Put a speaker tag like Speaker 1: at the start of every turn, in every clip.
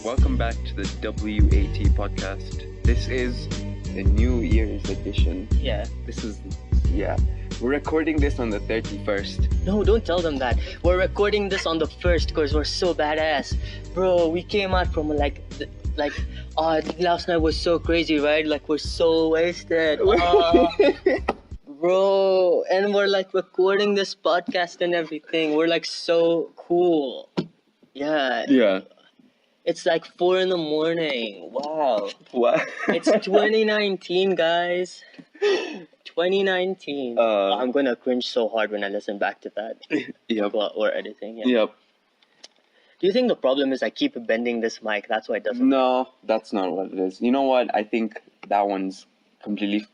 Speaker 1: Welcome back to the WAT podcast. This is the New Year's edition.
Speaker 2: Yeah.
Speaker 1: We're recording this on the 31st.
Speaker 2: No, don't tell them that. We're recording this on the 1st because we're so badass. Bro, we came out from last night was so crazy, right? Like, we're so wasted. Bro, and we're like recording this podcast and everything. We're like so cool. Yeah.
Speaker 1: Yeah.
Speaker 2: It's like 4 a.m. Wow.
Speaker 1: What?
Speaker 2: It's 2019, guys. 2019. I'm gonna cringe so hard when I listen back to that.
Speaker 1: Yep.
Speaker 2: Or editing. Yeah.
Speaker 1: Yep.
Speaker 2: Do you think the problem is I keep bending this mic? That's why it doesn't.
Speaker 1: No, that's not what it is. You know what? I think that one's completely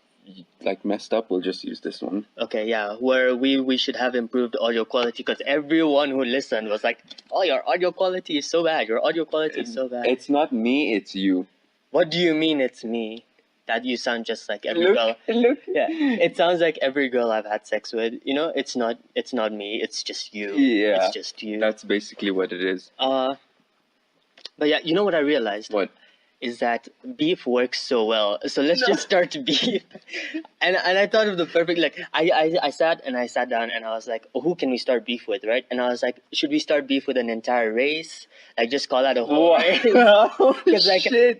Speaker 1: messed up. We'll just use this one.
Speaker 2: Okay, yeah. Where we should have improved audio quality because everyone who listened was like, "Oh, your audio quality is so bad. Your audio quality is so bad."
Speaker 1: It's not me. It's you.
Speaker 2: What do you mean? It's me? That you sound just like every girl.
Speaker 1: Look.
Speaker 2: Yeah, it sounds like every girl I've had sex with. You know, it's not me. It's just you.
Speaker 1: Yeah.
Speaker 2: It's just you.
Speaker 1: That's basically what it is.
Speaker 2: But yeah, you know what I realized?
Speaker 1: What?
Speaker 2: Is that beef works so well. So let's just start beef. And I thought of the perfect, I sat down and I was like, oh, who can we start beef with, right? And I was like, should we start beef with an entire race? Like, just call out a whole race? Because,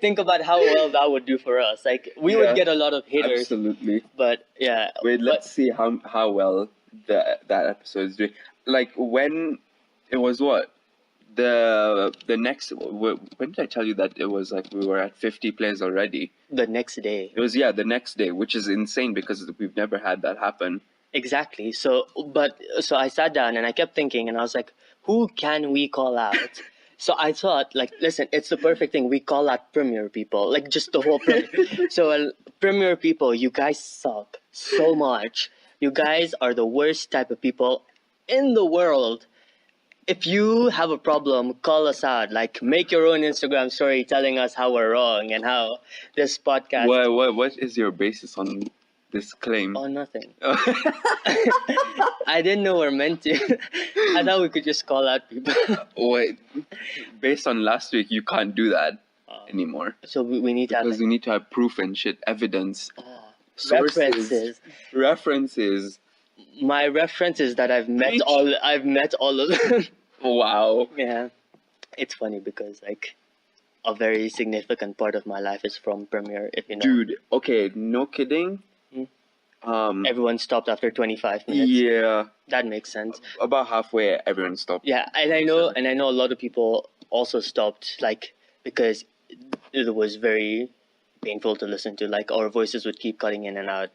Speaker 2: think about how well that would do for us. Like, we would get a lot of haters.
Speaker 1: Absolutely.
Speaker 2: But, yeah.
Speaker 1: Wait, let's see how well that episode is doing. Like, when it was what? The next, when did I tell you that it was like we were at 50 plays already?
Speaker 2: The next day.
Speaker 1: It was, the next day, which is insane because we've never had that happen.
Speaker 2: Exactly. So I sat down and I kept thinking and I was like, who can we call out? So I thought, listen, it's the perfect thing. We call out Premier people, just the whole Premier. So Premier people, you guys suck so much. You guys are the worst type of people in the world. If you have a problem, call us out. Make your own Instagram story telling us how we're wrong and how this podcast...
Speaker 1: What is your basis on this claim?
Speaker 2: Oh, nothing. I didn't know we're meant to. I thought we could just call out people.
Speaker 1: Wait, based on last week, you can't do that anymore.
Speaker 2: So we need to have...
Speaker 1: Because we need to have proof and shit, evidence.
Speaker 2: Sources.
Speaker 1: References.
Speaker 2: My reference is that I've met all of them.
Speaker 1: Wow.
Speaker 2: Yeah. It's funny because a very significant part of my life is from Premiere, if you know.
Speaker 1: Dude, okay, no kidding.
Speaker 2: Everyone stopped after 25 minutes.
Speaker 1: Yeah.
Speaker 2: That makes sense.
Speaker 1: About halfway everyone stopped.
Speaker 2: Yeah, and I know a lot of people also stopped because it was very painful to listen to. Our voices would keep cutting in and out.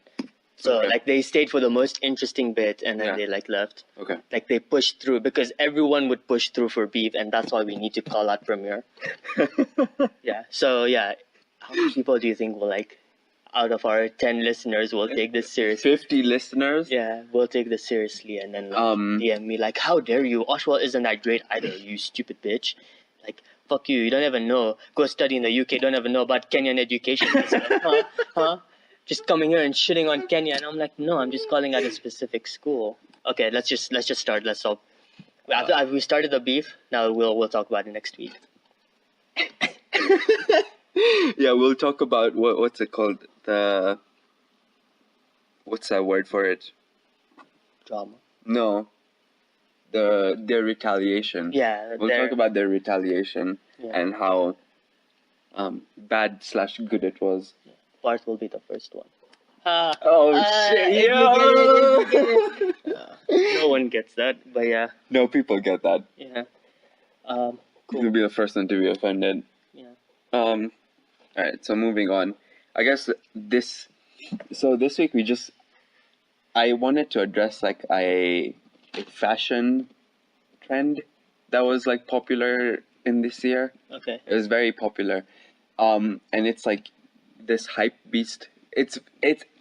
Speaker 2: So, they stayed for the most interesting bit, and then they, left.
Speaker 1: Okay.
Speaker 2: They pushed through, because everyone would push through for beef, and that's why we need to call out Premiere. Yeah. So, yeah. How many people do you think will, out of our 10 listeners, will take this seriously?
Speaker 1: 50 listeners?
Speaker 2: Yeah, we'll take this seriously, and then, DM me, how dare you? Oswald isn't that great either, you stupid bitch. Fuck you don't even know. Go study in the UK, don't even know about Kenyan education. Huh? Just coming here and shitting on Kenya, and I'm like, no, I'm just calling out a specific school. Okay, let's just start. Let's stop. After we started the beef, now we'll talk about it next week.
Speaker 1: Yeah, we'll talk about what's it called? What's that word for it?
Speaker 2: Drama.
Speaker 1: No. Their retaliation.
Speaker 2: Yeah.
Speaker 1: We'll talk about their retaliation and how bad/good it was.
Speaker 2: Bart will be the first one.
Speaker 1: Shit!
Speaker 2: No one gets that, but yeah.
Speaker 1: No, people get that.
Speaker 2: Yeah. Cool.
Speaker 1: You'll be the first one to be offended.
Speaker 2: Yeah.
Speaker 1: Alright, so moving on. I guess this week I wanted to address a fashion trend that was popular in this year.
Speaker 2: Okay.
Speaker 1: It was very popular. And it's this hype beast. It's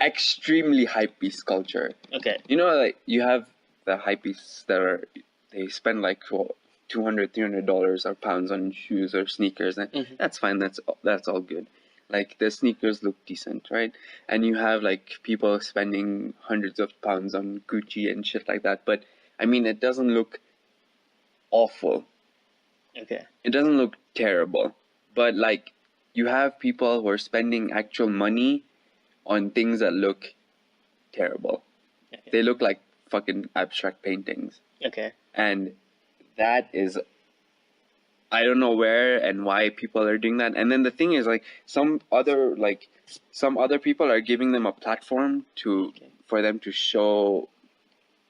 Speaker 1: extremely hype beast culture.
Speaker 2: Okay.
Speaker 1: You know, you have the hype beasts that they spend $200, $300 or pounds on shoes or sneakers, and that's fine. That's all good. The sneakers look decent, right? And you have people spending hundreds of pounds on Gucci and shit like that. But I mean, it doesn't look awful.
Speaker 2: Okay.
Speaker 1: It doesn't look terrible. But like, you have people who are spending actual money on things that look terrible.
Speaker 2: Okay.
Speaker 1: They look like fucking abstract paintings.
Speaker 2: Okay.
Speaker 1: And that is, I don't know where and why people are doing that. And then the thing is, like, some other people are giving them a platform for them to show,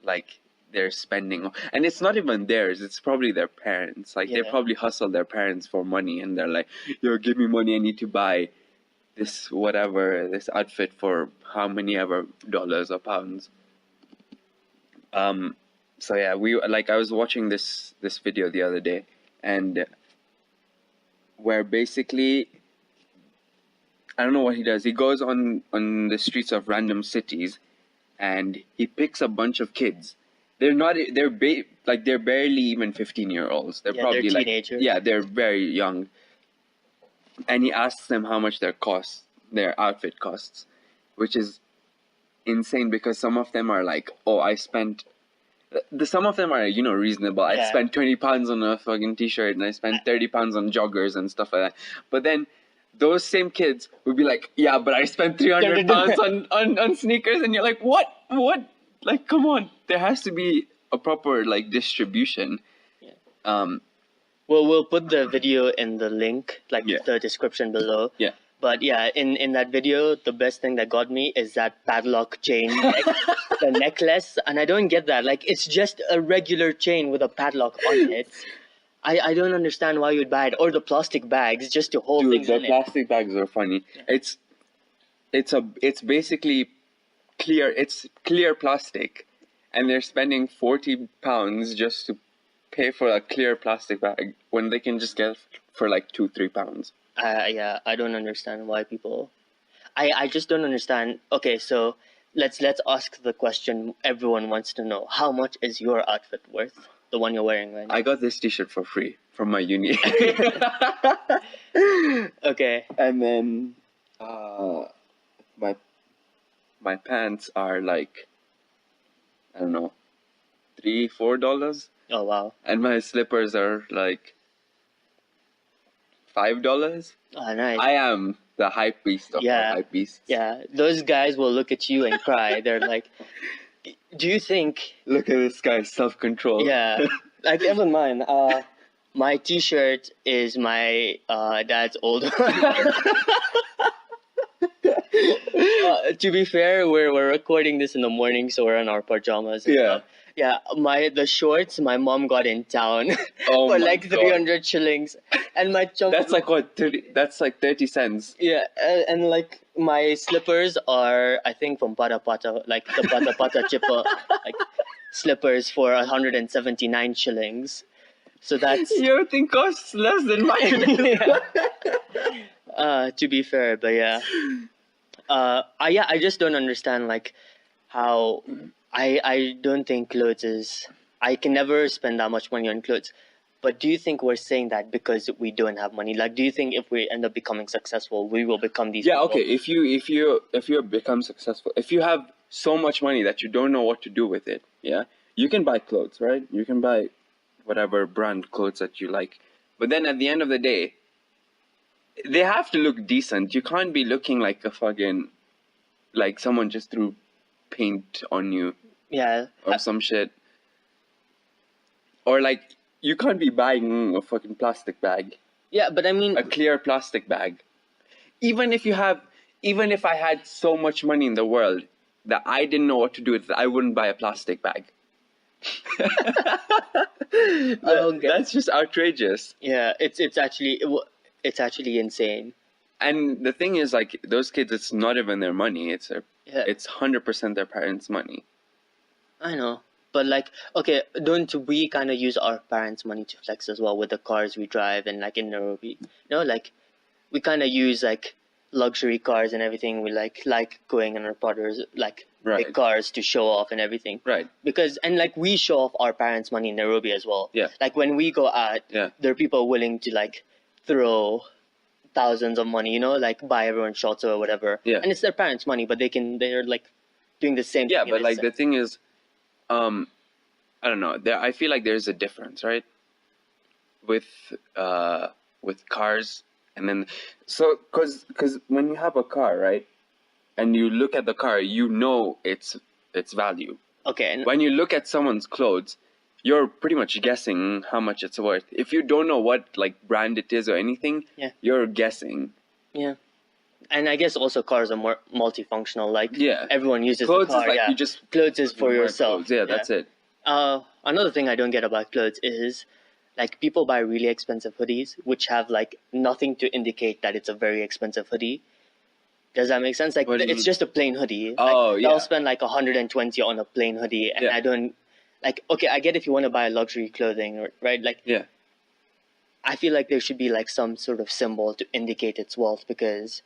Speaker 1: like, their spending. And it's not even theirs, it's probably their parents. Like, they probably hustle their parents for money, and they're like, yo, give me money, I need to buy this outfit for how many ever dollars or pounds. So yeah, I was watching this video the other day, and where basically, I don't know what he does. He goes on the streets of random cities, and he picks a bunch of kids. They're barely even 15-year-olds. They're probably
Speaker 2: they're teenagers.
Speaker 1: They're very young. And he asks them how much their outfit costs, which is insane because some of them are like, oh, some of them are, reasonable. I spent £20 on a fucking t-shirt, and I spent £30 on joggers and stuff like that. But then those same kids would be like, yeah, but I spent £300 on sneakers, and you're like, what? Like, come on. There has to be a proper, like, distribution.
Speaker 2: Yeah. Well, we'll put the video in the link, the description below.
Speaker 1: Yeah.
Speaker 2: But yeah, in that video, the best thing that got me is that padlock chain, the necklace. And I don't get that. Like, it's just a regular chain with a padlock on it. I don't understand why you'd buy it. Or the plastic bags just to hold things in it.
Speaker 1: The plastic bags are funny. Yeah. It's basically clear. It's clear plastic. And they're spending £40 just to pay for a clear plastic bag when they can just get it for like £2-3.
Speaker 2: Yeah, I don't understand why people. I just don't understand. Okay, so let's ask the question everyone wants to know. How much is your outfit worth? The one you're wearing right now.
Speaker 1: I got this t-shirt for free from my uni.
Speaker 2: Okay.
Speaker 1: And then my pants are like, I don't know, $3-4.
Speaker 2: Oh wow.
Speaker 1: And my slippers are like $5.
Speaker 2: Oh, nice.
Speaker 1: I am the hype beast of all hype beasts.
Speaker 2: Yeah, those guys will look at you and cry. They're like, do you think...
Speaker 1: Look at this guy's self-control.
Speaker 2: Yeah, like even mine. My t-shirt is my dad's old one. To be fair, we're recording this in the morning, so we're in our pajamas. And stuff. Yeah, the shorts my mom got in town for like 300 shillings, and my
Speaker 1: that's like what 30. That's like 30 cents.
Speaker 2: Yeah, and like my slippers are, I think, from Pata Pata, like the Pata Pata Chippa, like slippers for 179 shillings. So that's
Speaker 1: your thing costs less than mine.
Speaker 2: To be fair, but yeah. I just don't understand like how I don't think clothes is. I can never spend that much money on clothes. But do you think we're saying that because we don't have money? Like, do you think if we end up becoming successful, we will become these?
Speaker 1: Yeah.
Speaker 2: people?
Speaker 1: Okay. If you become successful, if you have so much money that you don't know what to do with it, you can buy clothes, right? You can buy whatever brand clothes that you like. But then at the end of the day, they have to look decent. You can't be looking like a fucking, like someone just threw paint on you.
Speaker 2: Yeah.
Speaker 1: Or some shit. Or like, you can't be buying a fucking plastic bag.
Speaker 2: Yeah, but I mean...
Speaker 1: A clear plastic bag. Even if I had so much money in the world that I didn't know what to do with it, I wouldn't buy a plastic bag. That's just outrageous.
Speaker 2: Yeah, it's actually insane.
Speaker 1: And the thing is, like, those kids, it's not even their money. It's 100% their parents' money.
Speaker 2: I know. But, like, okay, don't we kind of use our parents' money to flex as well with the cars we drive and, like, in Nairobi? You know, like, we kind of use, like, luxury cars and everything. We, like going in our brothers, like, big cars to show off and everything.
Speaker 1: Right.
Speaker 2: Because, and, like, we show off our parents' money in Nairobi as well.
Speaker 1: Yeah.
Speaker 2: Like, when we go out, there are people willing to, like, throw thousands of money, you know, like, buy everyone shots or whatever.
Speaker 1: Yeah.
Speaker 2: And it's their parents' money, but they're, like, doing the same thing.
Speaker 1: Yeah, but, like, the thing is, I don't know. I feel like there's a difference, right? With cars, and then because when you have a car, right, and you look at the car, you know its value.
Speaker 2: Okay. And
Speaker 1: When you look at someone's clothes, you're pretty much guessing how much it's worth. If you don't know what like brand it is or anything,
Speaker 2: Yeah.
Speaker 1: you're guessing.
Speaker 2: yeah. And I guess also cars are more multifunctional. Like
Speaker 1: Yeah.
Speaker 2: everyone uses
Speaker 1: Clothes
Speaker 2: the car.
Speaker 1: is like
Speaker 2: yeah.
Speaker 1: you just
Speaker 2: Clothes is for
Speaker 1: wear
Speaker 2: yourself.
Speaker 1: clothes. Yeah, that's it.
Speaker 2: Another thing I don't get about clothes is like people buy really expensive hoodies which have like nothing to indicate that it's a very expensive hoodie. Does that make sense? Like
Speaker 1: What do you
Speaker 2: it's
Speaker 1: mean?
Speaker 2: just a plain hoodie.
Speaker 1: Oh,
Speaker 2: like,
Speaker 1: yeah.
Speaker 2: I'll spend like 120 on a plain hoodie, and
Speaker 1: Yeah.
Speaker 2: I don't like. Okay, I get if you want to buy luxury clothing, right? Like
Speaker 1: Yeah.
Speaker 2: I feel like there should be like some sort of symbol to indicate its wealth because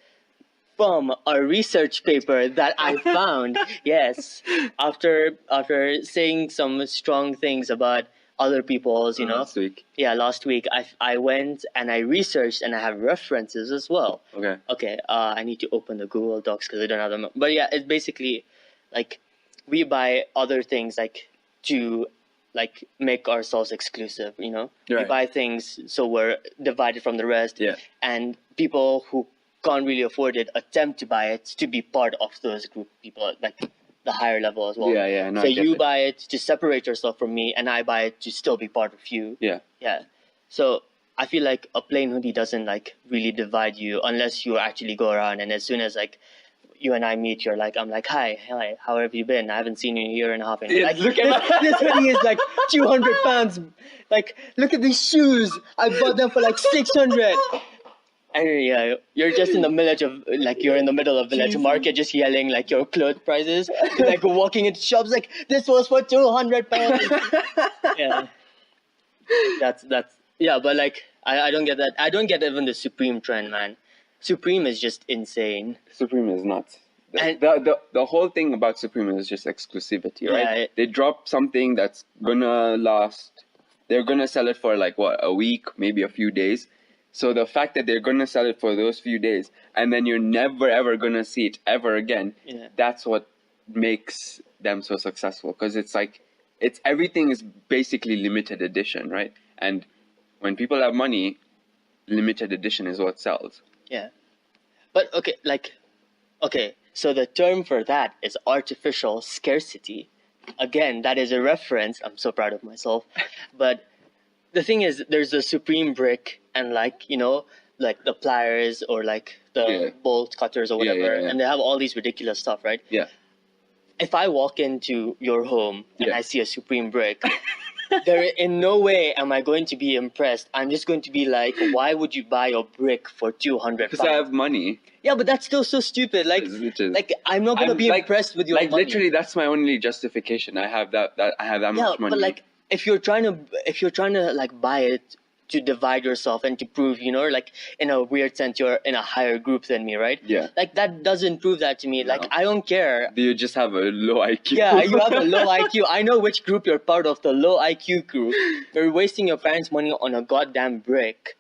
Speaker 2: from a research paper that I found, yes, after saying some strong things about other people's,
Speaker 1: Last week.
Speaker 2: last week I went and I researched and I have references as well.
Speaker 1: Okay.
Speaker 2: Okay, I need to open the Google Docs because I don't have them. But yeah, it's basically like we buy other things like to like make ourselves exclusive. We
Speaker 1: Right.
Speaker 2: buy things so we're divided from the rest.
Speaker 1: Yeah.
Speaker 2: And people who can't really afford it attempt to buy it to be part of those group of people, like the higher level as well.
Speaker 1: Yeah, yeah. No,
Speaker 2: So
Speaker 1: I get
Speaker 2: you
Speaker 1: it.
Speaker 2: buy it to separate yourself from me, and I buy it to still be part of you.
Speaker 1: Yeah.
Speaker 2: Yeah. So I feel like a plain hoodie doesn't like really divide you unless you actually go around and as soon as like you and I meet, I'm like, hi, how have you been? I haven't seen you in a year and a half. And you're
Speaker 1: Yeah,
Speaker 2: like,
Speaker 1: look at
Speaker 2: this hoodie is like 200 pounds. Like, look at these shoes. I bought them for like 600. And yeah, you're just in the you're in the middle of village market, just yelling like your clothes prices, like walking into shops like this was for 200 pounds. Yeah, that's yeah, but like I don't get that. I don't get even the Supreme trend, man. Supreme is just insane.
Speaker 1: Supreme is nuts.
Speaker 2: And-
Speaker 1: The whole thing about Supreme is just exclusivity, right?
Speaker 2: Yeah,
Speaker 1: They drop something that's gonna last. They're gonna sell it for like what, a week, maybe a few days. So the fact that they're gonna sell it for those few days and then you're never ever gonna see it ever again,
Speaker 2: Yeah.
Speaker 1: that's what makes them so successful. Because it's like everything is basically limited edition, right? And when people have money, limited edition is what sells.
Speaker 2: Yeah. But okay, so the term for that is artificial scarcity. Again, that is a reference. I'm so proud of myself. But the thing is, there's a Supreme brick and like the pliers or like the
Speaker 1: Yeah.
Speaker 2: bolt cutters or
Speaker 1: Yeah,
Speaker 2: whatever,
Speaker 1: yeah.
Speaker 2: and they have all these ridiculous stuff, right?
Speaker 1: Yeah.
Speaker 2: If I walk into your home and
Speaker 1: Yeah.
Speaker 2: I see a Supreme brick, there in no way am I going to be impressed. I'm just going to be like, why would you buy a brick for 200
Speaker 1: Because I have money.
Speaker 2: Yeah, but that's still so stupid. Like,
Speaker 1: It is.
Speaker 2: like I'm not gonna
Speaker 1: I'm,
Speaker 2: be
Speaker 1: like-
Speaker 2: impressed with your
Speaker 1: like
Speaker 2: money.
Speaker 1: literally that's my only justification. I have that I have that
Speaker 2: Yeah,
Speaker 1: much money.
Speaker 2: but like if you're trying to like buy it to divide yourself and to prove, like in a weird sense you're in a higher group than me, right?
Speaker 1: Yeah.
Speaker 2: Like that doesn't prove that to me. Like I don't care.
Speaker 1: Do you just have a low IQ?
Speaker 2: Yeah, you have a low IQ. I know which group you're part of, the low IQ group. You're wasting your parents' money on a goddamn brick.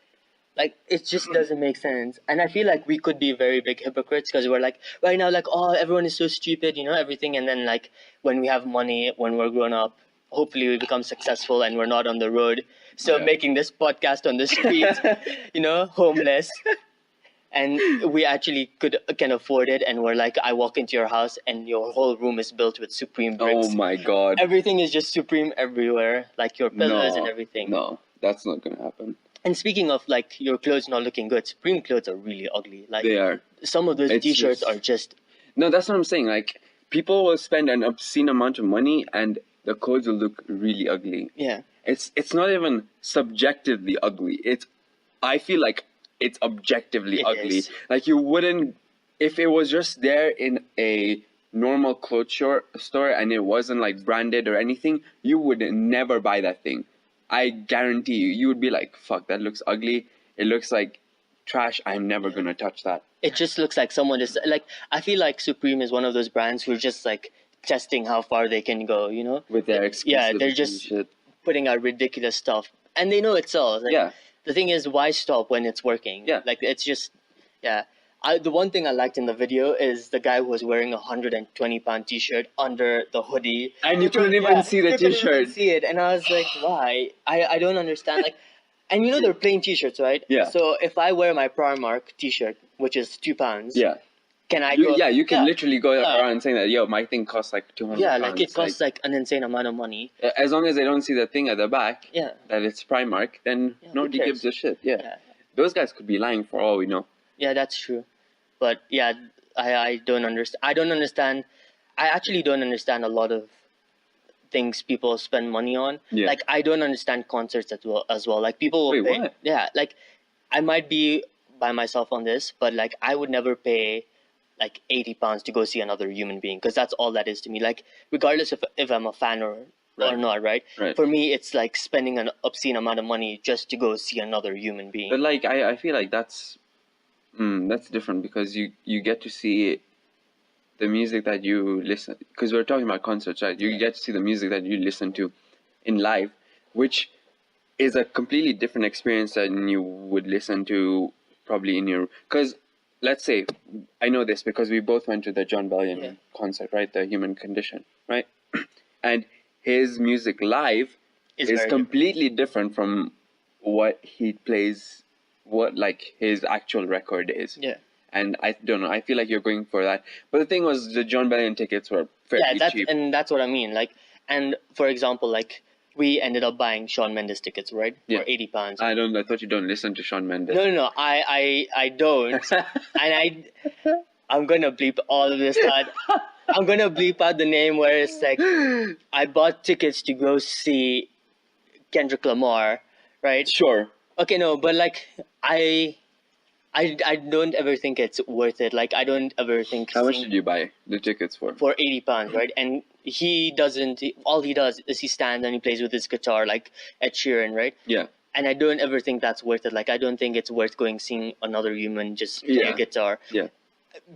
Speaker 2: Like, it just doesn't make sense. And I feel like we could be very big hypocrites because we're like, right now, like, oh, everyone is so stupid, everything. And then, like, when we have money, when we're grown up, hopefully we become successful and we're not on the road. So
Speaker 1: Yeah.
Speaker 2: making this podcast on the street, homeless. And we actually can afford it. And we're like, I walk into your house and your whole room is built with Supreme bricks.
Speaker 1: Oh my god.
Speaker 2: Everything is just Supreme everywhere, like your pillows
Speaker 1: No,
Speaker 2: and everything.
Speaker 1: No, that's not gonna happen.
Speaker 2: And speaking of like your clothes not looking good, Supreme clothes are really ugly. Like
Speaker 1: They are.
Speaker 2: some of those
Speaker 1: It's
Speaker 2: t-shirts
Speaker 1: just-
Speaker 2: are just
Speaker 1: No, that's what I'm saying. Like people will spend an obscene amount of money and the clothes will look really ugly.
Speaker 2: yeah.
Speaker 1: It's not even subjectively ugly. I feel like it's objectively
Speaker 2: It
Speaker 1: ugly.
Speaker 2: is.
Speaker 1: Like you wouldn't if it was just there in a normal store and it wasn't like branded or anything, you would never buy that thing. I guarantee you would be like, fuck, that looks ugly. It looks like trash. I'm never gonna touch that.
Speaker 2: It just looks like someone is like I feel like Supreme is one of those brands who are just like testing how far they can go,
Speaker 1: With their exclusive
Speaker 2: Yeah, they're just
Speaker 1: shit.
Speaker 2: putting out ridiculous stuff. And they know it sells. Like,
Speaker 1: Yeah.
Speaker 2: The thing is, why stop when it's working?
Speaker 1: Yeah.
Speaker 2: Like it's just yeah. The one thing I liked in the video is the guy who was wearing £120 T-shirt under the hoodie,
Speaker 1: And you couldn't even see the
Speaker 2: you couldn't even
Speaker 1: T-shirt.
Speaker 2: see it, and I was like, why? I don't understand. Like, and you know they're plain T-shirts, right?
Speaker 1: Yeah.
Speaker 2: So if I wear my Primark T-shirt, which is £2,
Speaker 1: Yeah.
Speaker 2: can I go?
Speaker 1: You can
Speaker 2: Yeah.
Speaker 1: literally go around saying that, yo, my thing costs like 200
Speaker 2: Yeah,
Speaker 1: pounds.
Speaker 2: like it costs like an insane amount of money.
Speaker 1: As long as they don't see the thing at the back,
Speaker 2: Yeah.
Speaker 1: that it's Primark, then
Speaker 2: Yeah, who
Speaker 1: nobody
Speaker 2: cares?
Speaker 1: gives a shit. Yeah.
Speaker 2: Yeah.
Speaker 1: Those guys could be lying for all we know.
Speaker 2: Yeah, that's true. But yeah, I don't understand. I don't understand. I actually don't understand a lot of things people spend money on.
Speaker 1: Yeah.
Speaker 2: Like I don't understand concerts as well. Like people will
Speaker 1: Wait,
Speaker 2: pay.
Speaker 1: what?
Speaker 2: Yeah, like I might be by myself on this, but like I would never pay like £80 to go see another human being because that's all that is to me. Like regardless if I'm a fan or
Speaker 1: Right.
Speaker 2: not, right?
Speaker 1: Right.
Speaker 2: For me, it's like spending an obscene amount of money just to go see another human being.
Speaker 1: But like, I feel like that's different because you get to see the music that you listen, because we're talking about concerts, right? You get to see the music that you listen to in live, which is a completely different experience than you would listen to probably in your, because let's say, I know this because we both went to the John Bellion concert, right? The Human Condition, right? And his music live is
Speaker 2: very
Speaker 1: completely different from what he plays, what like his actual record is.
Speaker 2: Yeah.
Speaker 1: And I don't know, I feel like you're going for that. But the thing was, the John Bellion tickets were fairly cheap.
Speaker 2: And that's what I mean. Like, and for example, like we ended up buying Shawn Mendes tickets, right?
Speaker 1: Yeah.
Speaker 2: For £80.
Speaker 1: I thought you don't listen to Shawn Mendes.
Speaker 2: No, I don't, and I'm gonna bleep all of this out. I'm gonna bleep out the name where it's like I bought tickets to go see Kendrick Lamar, right?
Speaker 1: Sure.
Speaker 2: Okay, no, but like I don't ever think it's worth it. Like I don't ever think
Speaker 1: How much did you buy the tickets for?
Speaker 2: for £80, right? And he doesn't. All he does is he stands and he plays with his guitar, like Ed Sheeran, right?
Speaker 1: Yeah.
Speaker 2: And I don't ever think that's worth it. Like I don't think it's worth going seeing another human just play a guitar.
Speaker 1: Yeah.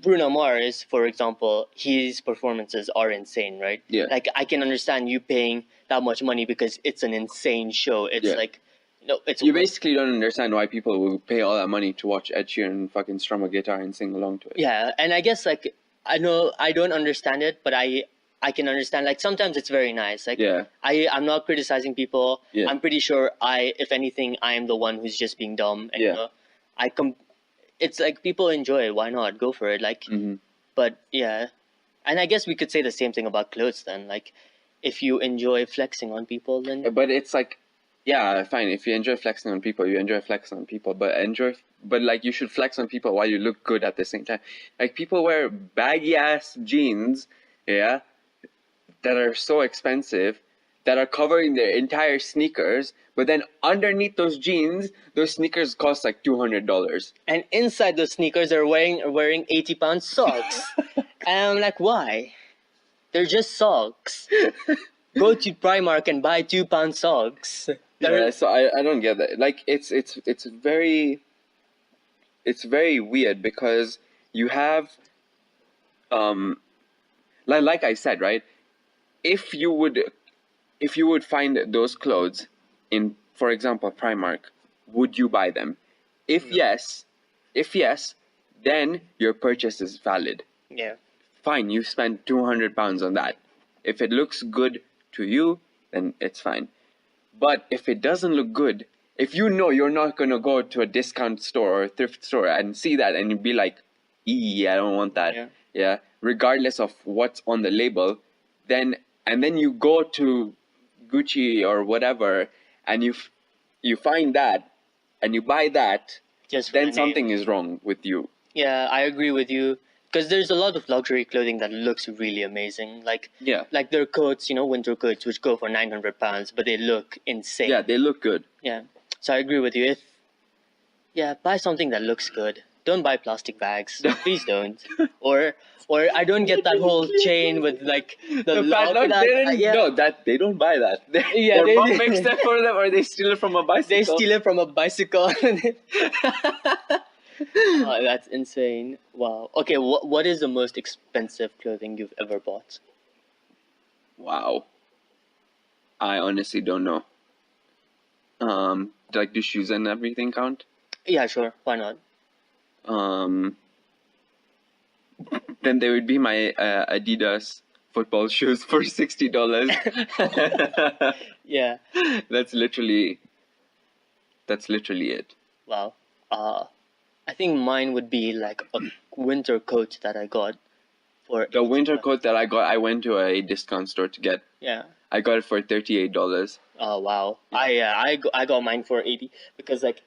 Speaker 2: Bruno Mars, for example, his performances are insane, right?
Speaker 1: Yeah.
Speaker 2: Like I can understand you paying that much money because it's an insane show. It's like, no, it's
Speaker 1: You basically don't understand why people will pay all that money to watch Ed Sheeran fucking strum a guitar and sing along to it.
Speaker 2: Yeah, and I guess like I know I don't understand it, but I can understand. Like sometimes it's very nice. Like I'm not criticizing people.
Speaker 1: Yeah.
Speaker 2: I'm pretty sure if anything, I am the one who's just being dumb. And, you know, it's like people enjoy it. Why not go for it? Like, but yeah, and I guess we could say the same thing about clothes then. Like, if you enjoy flexing on people, then
Speaker 1: But it's like, yeah, fine. If you enjoy flexing on people, you enjoy flexing on people. But like you should flex on people while you look good at the same time. Like people wear baggy ass jeans, that are so expensive, that are covering their entire sneakers. But then underneath those jeans, those sneakers cost like $200.
Speaker 2: And inside those sneakers are wearing £80 socks. And I'm like, why? They're just socks. Go to Primark and buy £2 socks.
Speaker 1: Yeah, so I don't get that. Like it's very weird because you have like I said, right? If you would find those clothes in, for example, Primark, would you buy them? If yes, then your purchase is valid.
Speaker 2: Yeah.
Speaker 1: Fine, you spent £200 on that. If it looks good to you, then it's fine. But if it doesn't look good, if you know you're not going to go to a discount store or a thrift store and see that and be like, I don't want that. Yeah. Regardless of what's on the label, then you go to Gucci or whatever and you find that and you buy that, then something is wrong with you.
Speaker 2: Yeah, I agree with you. Because there's a lot of luxury clothing that looks really amazing. Like their coats, winter coats, which go for £900, but they look insane.
Speaker 1: Yeah, they look good.
Speaker 2: Yeah, so I agree with you. Buy something that looks good. Don't buy plastic bags. Please don't. Or I don't get that whole chain with like the
Speaker 1: padlock. They don't buy that. Their mom makes that for them, or they steal it from a bicycle.
Speaker 2: They steal it from a bicycle. Oh, that's insane. Wow. Okay, what is the most expensive clothing you've ever bought?
Speaker 1: Wow. I honestly don't know. Like, do shoes and everything count?
Speaker 2: Yeah, sure. Why not?
Speaker 1: then there would be my Adidas football shoes for $60.
Speaker 2: Yeah.
Speaker 1: That's literally it.
Speaker 2: Wow. I think mine would be like a winter coat that I got for
Speaker 1: The winter
Speaker 2: $80.
Speaker 1: coat that I got, I went to a discount store to get.
Speaker 2: Yeah.
Speaker 1: I got it for $38.
Speaker 2: Oh wow. I got mine for 80 because like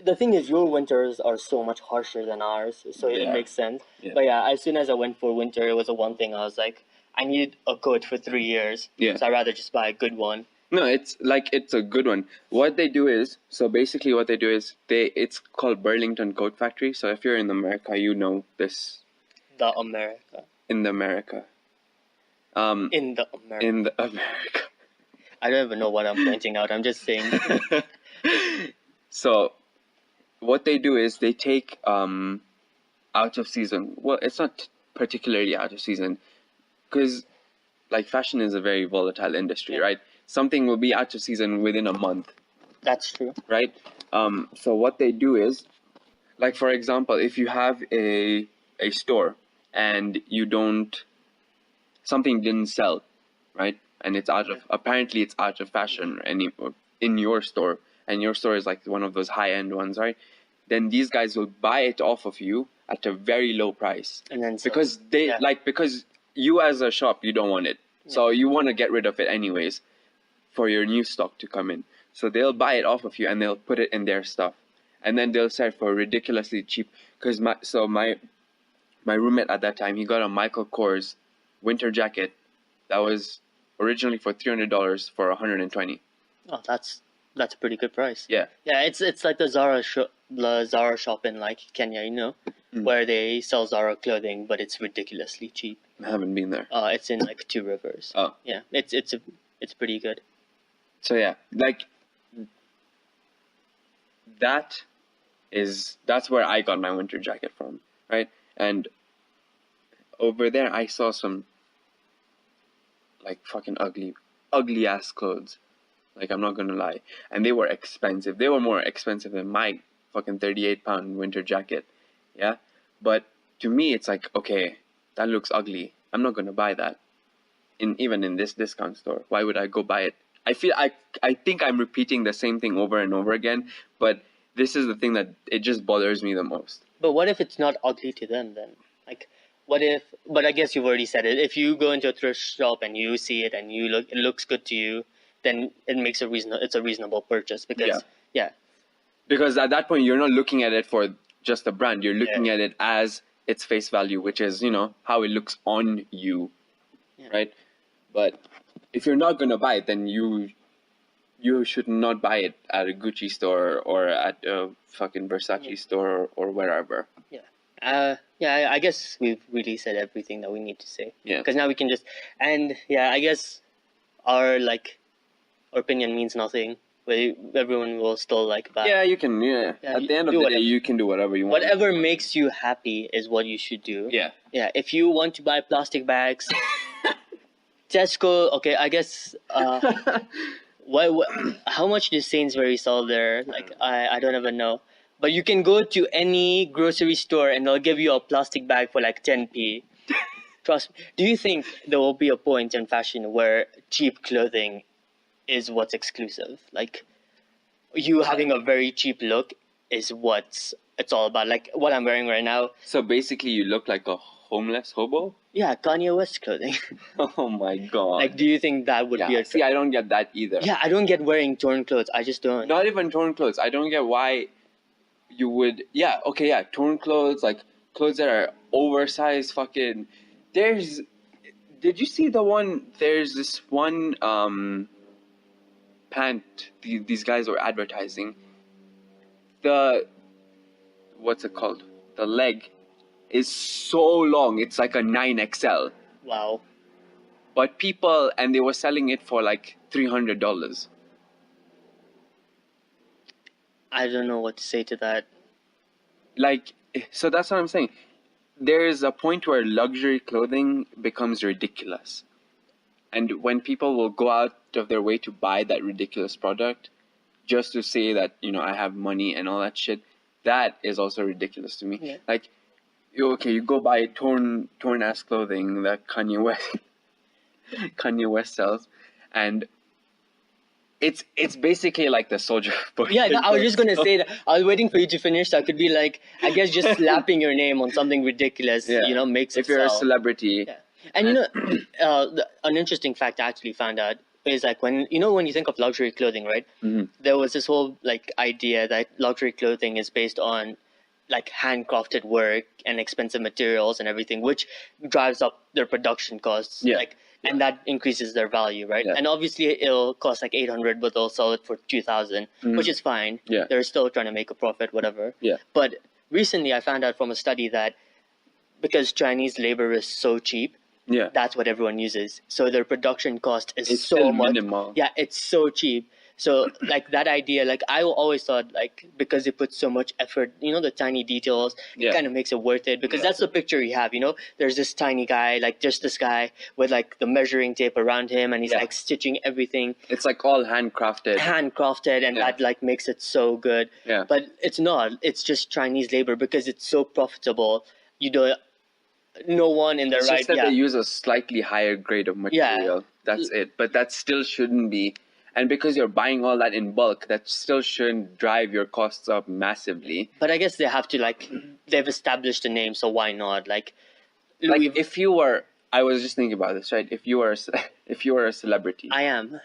Speaker 2: the thing is your winters are so much harsher than ours, so it
Speaker 1: Yeah.
Speaker 2: makes sense.
Speaker 1: Yeah.
Speaker 2: But yeah, as soon as I went for winter, it was the one thing I was like, I need a coat for 3 years.
Speaker 1: Yeah.
Speaker 2: So I'd rather just buy a good one.
Speaker 1: No, it's a good one. What they do is, it's called Burlington Coat Factory. So if you're in America, you know this.
Speaker 2: The America.
Speaker 1: In the America.
Speaker 2: In the America.
Speaker 1: In the America.
Speaker 2: I don't even know what I'm pointing out. I'm just saying.
Speaker 1: So, what they do is they take out of season. Well, it's not particularly out of season, because like fashion is a very volatile industry,
Speaker 2: Yeah.
Speaker 1: right? Something will be out of season within a month,
Speaker 2: That's true.
Speaker 1: right? So what they do is, like for example, if you have a store and something didn't sell, right? And apparently it's out of fashion in your store, and your store is like one of those high end ones, right? Then these guys will buy it off of you at a very low price,
Speaker 2: And then
Speaker 1: because because you as a shop, you don't want it, so you want to get rid of it anyways for your new stock to come in. So they'll buy it off of you and they'll put it in their stuff, and then they'll sell it for ridiculously cheap. Because my roommate at that time, he got a Michael Kors winter jacket that was originally for $300 for $120.
Speaker 2: Oh, that's a pretty good price.
Speaker 1: Yeah.
Speaker 2: Yeah, it's like the Zara shop in like Kenya, you know, where they sell Zara clothing, but it's ridiculously cheap.
Speaker 1: I haven't been there.
Speaker 2: It's in like Two Rivers.
Speaker 1: Oh.
Speaker 2: Yeah, it's pretty good.
Speaker 1: So yeah, like that's where I got my winter jacket from, right? And over there I saw some like fucking ugly ass clothes. Like, I'm not gonna lie. And they were expensive. They were more expensive than my fucking 38-pound winter jacket. Yeah? But to me it's like, okay, that looks ugly. I'm not gonna buy that. Even in this discount store. Why would I go buy it? I think I'm repeating the same thing over and over again, but this is the thing that it just bothers me the most.
Speaker 2: But what if it's not ugly to them then? Like, what if? But I guess you've already said it. If you go into a thrift shop and you see it and it looks good to you, then it makes it's a reasonable purchase because yeah.
Speaker 1: Because at that point you're not looking at it for just the brand. You're looking at it as its face value, which is, how it looks on you, right? But if you're not gonna buy it, then you should not buy it at a Gucci store or at a fucking Versace store or wherever.
Speaker 2: I guess we've really said everything that we need to say.
Speaker 1: Yeah.
Speaker 2: Because now we can I guess our opinion means nothing. Everyone will still buy.
Speaker 1: Yeah, you can. Yeah. At the end of the day, you can do whatever you want.
Speaker 2: Whatever makes you happy is what you should do.
Speaker 1: Yeah.
Speaker 2: Yeah. If you want to buy plastic bags, Tesco. Okay, I guess. How much do Sainsbury's sell there? I don't even know. But you can go to any grocery store and they'll give you a plastic bag for 10p. Trust me. Do you think there will be a point in fashion where cheap clothing is what's exclusive? You having a very cheap look is what it's all about. Like what I'm wearing right now.
Speaker 1: So basically you look like a homeless hobo?
Speaker 2: Yeah, Kanye West clothing.
Speaker 1: Oh my god.
Speaker 2: Do you think that would be a...
Speaker 1: See, I don't get that either.
Speaker 2: Yeah, I don't get wearing torn clothes. I just don't.
Speaker 1: Not even torn clothes. I don't get why you would... Yeah, okay, yeah. Torn clothes, clothes that are oversized fucking... Did you see the one... There's this one pant these guys were advertising. What's it called? The leg is so long. It's like a 9XL.
Speaker 2: Wow.
Speaker 1: But and they were selling it for $300.
Speaker 2: I don't know what to say to that.
Speaker 1: So that's what I'm saying. There is a point where luxury clothing becomes ridiculous. And when people will go out of their way to buy that ridiculous product just to say that, I have money and all that shit, that is also ridiculous to me.
Speaker 2: Yeah.
Speaker 1: you go buy torn ass clothing that Kanye West sells, and it's basically like the Soldier Boy.
Speaker 2: Yeah, no, I was just gonna
Speaker 1: so-
Speaker 2: say that. I was waiting for you to finish. So I could be like, I guess just slapping your name on something ridiculous,
Speaker 1: Yeah.
Speaker 2: makes
Speaker 1: if
Speaker 2: it
Speaker 1: you're a
Speaker 2: sell.
Speaker 1: celebrity.
Speaker 2: Yeah. And an interesting fact I actually found out is like when you think of luxury clothing, right?
Speaker 1: Mhm.
Speaker 2: There was this whole like idea that luxury clothing is based on like handcrafted work and expensive materials and everything, which drives up their production costs.
Speaker 1: Yeah.
Speaker 2: Like, and that increases their value, right?
Speaker 1: Yeah.
Speaker 2: And obviously it'll cost like 800, but they'll sell it for 2,000, which is fine.
Speaker 1: Yeah.
Speaker 2: They're still trying to make a profit, whatever.
Speaker 1: Yeah.
Speaker 2: But recently I found out from a study that because Chinese labor is so cheap,
Speaker 1: Yeah.
Speaker 2: that's what everyone uses. So their production cost is
Speaker 1: It's
Speaker 2: so
Speaker 1: still
Speaker 2: much.
Speaker 1: minimal.
Speaker 2: Yeah, it's so cheap. So like that idea, like I always thought like because they put so much effort, the tiny details,
Speaker 1: Yeah.
Speaker 2: it kind of makes it worth it because that's the picture you have, There's this tiny guy, like just this guy with like the measuring tape around him and he's
Speaker 1: Yeah.
Speaker 2: like stitching everything
Speaker 1: It's like all handcrafted.
Speaker 2: and
Speaker 1: Yeah.
Speaker 2: that like makes it so good.
Speaker 1: Yeah.
Speaker 2: But it's not. It's just Chinese labor because it's so profitable. You don't no one in their
Speaker 1: It's
Speaker 2: right
Speaker 1: just that they use a slightly higher grade of material. That's it. But that still shouldn't be. And because you're buying all that in bulk, that still shouldn't drive your costs up massively.
Speaker 2: But I guess they have to they've established a name, so why not? Like
Speaker 1: If you were, I was just thinking about this, right? If you were a celebrity,
Speaker 2: I am.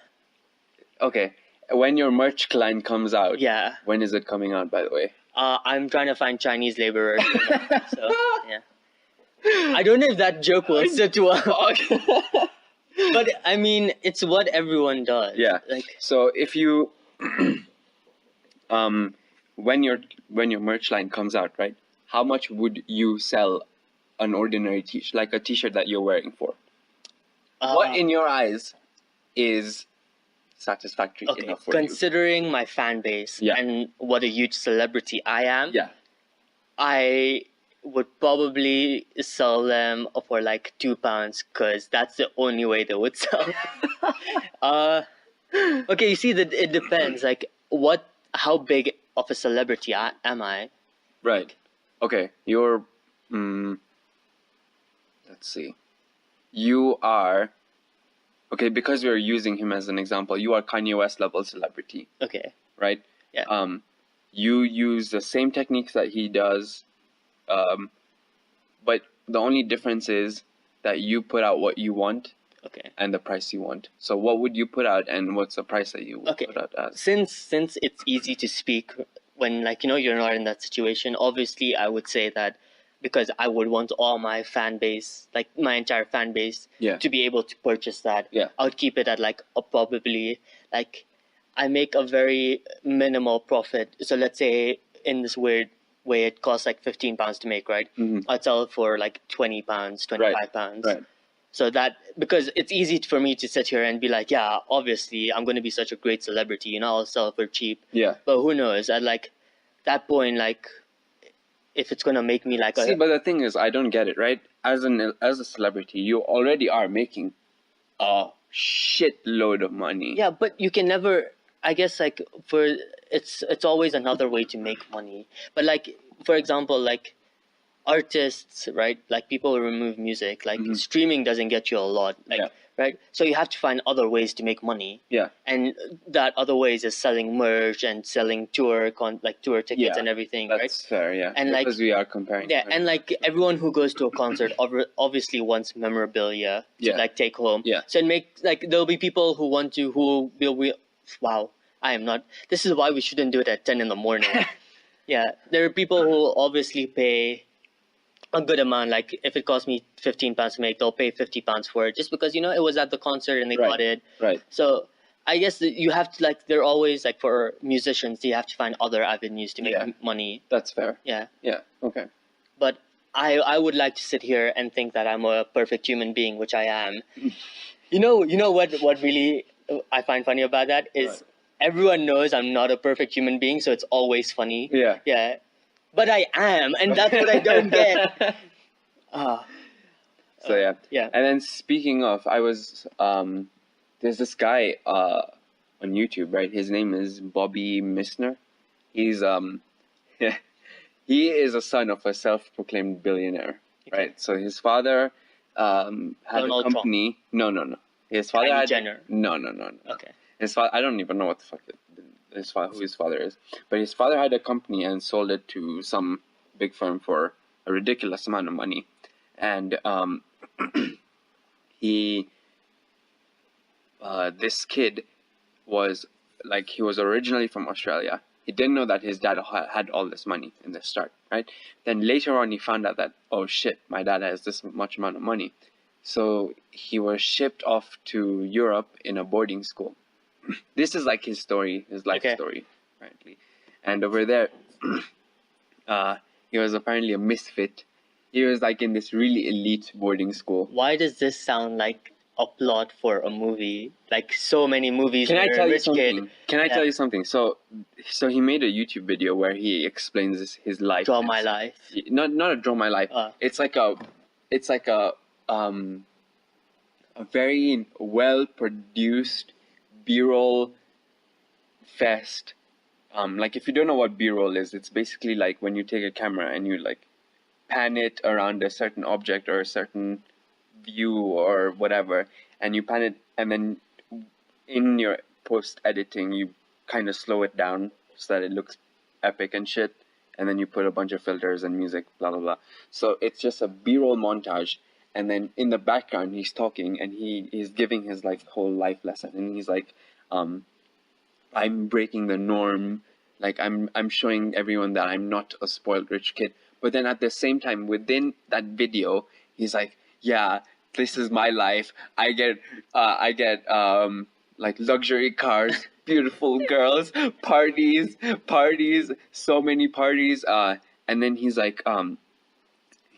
Speaker 1: okay. When your merch line comes out,
Speaker 2: Yeah.
Speaker 1: When is it coming out, by the way?
Speaker 2: I'm trying to find Chinese laborers. So yeah. I don't know if that joke will sit well. But I mean, it's what everyone does.
Speaker 1: Yeah.
Speaker 2: Like
Speaker 1: So if you, when your merch line comes out, right? How much would you sell an ordinary t-shirt, like a t-shirt that you're wearing for? What in your eyes is satisfactory enough for you?
Speaker 2: considering my fan base
Speaker 1: Yeah.
Speaker 2: and what a huge celebrity I am,
Speaker 1: Yeah.
Speaker 2: I would probably sell them for like £2 because that's the only way they would sell. Okay, you see that it depends. Like, how big of a celebrity am I?
Speaker 1: Right. Okay. You're. Let's see. You are. Okay, because we're using him as an example, you are Kanye West level celebrity,
Speaker 2: Okay,
Speaker 1: right?
Speaker 2: yeah.
Speaker 1: You use the same techniques that he does, but the only difference is that you put out what you want
Speaker 2: Okay.
Speaker 1: and the price you want. So what would you put out, and what's the price that you would
Speaker 2: Okay.
Speaker 1: put out as?
Speaker 2: Since it's easy to speak when you're not in that situation, obviously I would say that because I would want all my fan base, like my entire fan base,
Speaker 1: Yeah.
Speaker 2: to be able to purchase that.
Speaker 1: Yeah.
Speaker 2: I would keep it at like probably like I make a very minimal profit. So let's say in this weird way it costs like £15 to make, right?
Speaker 1: Mhm.
Speaker 2: I'd sell it for like £20, £25.
Speaker 1: Right.
Speaker 2: So that because it's easy for me to sit here and be like, yeah, obviously I'm going to be such a great celebrity, I'll sell it for cheap.
Speaker 1: Yeah.
Speaker 2: But who knows? At like that point, like if it's going to make me like
Speaker 1: See, but the thing is, I don't get it, right? As a celebrity, you already are making a shitload of money.
Speaker 2: yeah, but you can never. I guess like it's always another way to make money. But like for example, like artists, right? Like people who remove music, like streaming doesn't get you a lot, like
Speaker 1: Yeah.
Speaker 2: right? So you have to find other ways to make money.
Speaker 1: Yeah.
Speaker 2: And that other ways is selling merch and selling tour tickets
Speaker 1: Yeah,
Speaker 2: and everything,
Speaker 1: That's
Speaker 2: right?
Speaker 1: fair, yeah.
Speaker 2: And, like-
Speaker 1: because we are comparing.
Speaker 2: Yeah, and like everyone who goes to a concert obviously wants memorabilia to
Speaker 1: Yeah.
Speaker 2: like take home.
Speaker 1: Yeah.
Speaker 2: So it makes like there'll be people who will wow, I am not. This is why we shouldn't do it at 10 in the morning. Yeah, there are people who obviously pay a good amount. Like if it costs me £15 to make, they'll pay £50 for it just because it was at the concert and they
Speaker 1: Right.
Speaker 2: got it.
Speaker 1: Right.
Speaker 2: So I guess that you have to like they're always like for musicians you have to find other avenues to make
Speaker 1: Yeah.
Speaker 2: money.
Speaker 1: That's fair.
Speaker 2: Yeah.
Speaker 1: Yeah. Okay.
Speaker 2: But I would like to sit here and think that I'm a perfect human being, which I am. You know what really I find funny about that is
Speaker 1: What?
Speaker 2: everyone knows I'm not a perfect human being, so it's always funny.
Speaker 1: Yeah.
Speaker 2: Yeah. But I am, and that's what I don't get.
Speaker 1: So yeah.
Speaker 2: Yeah.
Speaker 1: And then speaking of, I was there's this guy on YouTube, right? His name is Bobby Misner. He's he is a son of a self-proclaimed billionaire, right? So his father had
Speaker 2: Donald
Speaker 1: a company. No. His father
Speaker 2: Kylie
Speaker 1: had
Speaker 2: Jenner.
Speaker 1: No.
Speaker 2: Okay.
Speaker 1: His father. I don't even know what the fuck who his father is. But his father had a company and sold it to some big firm for a ridiculous amount of money, and he this kid was like, he was originally from Australia. He didn't know that his dad had all this money in the start, right? Then later on, he found out that, oh shit, my dad has this much amount of money. So he was shipped off to Europe in a boarding school. This is like his story, his life story, apparently. And over there, he was apparently a misfit. He was like in this really elite boarding school.
Speaker 2: Why does this sound like a plot for a movie? Like so many movies.
Speaker 1: Can I
Speaker 2: where
Speaker 1: tell
Speaker 2: a
Speaker 1: you
Speaker 2: rich
Speaker 1: something?
Speaker 2: kid,
Speaker 1: Can I tell you something? So he made a YouTube video where he explains his life.
Speaker 2: Draw My Life.
Speaker 1: Not a draw my life. It's like a very well produced B-roll fest. Like, if you don't know what B-roll is, it's basically like when you take a camera and you like pan it around a certain object or a certain view or whatever, and you pan it, and then in your post editing you kind of slow it down so that it looks epic and shit, and then you put a bunch of filters and music, blah blah blah. So it's just a B-roll montage, and then in the background he's talking and he's giving his like whole life lesson, and he's like, I'm breaking the norm, like I'm showing everyone that I'm not a spoiled rich kid. But then at the same time, within that video, he's like, yeah, this is my life. I get like luxury cars, beautiful girls, parties, so many parties. And then he's like,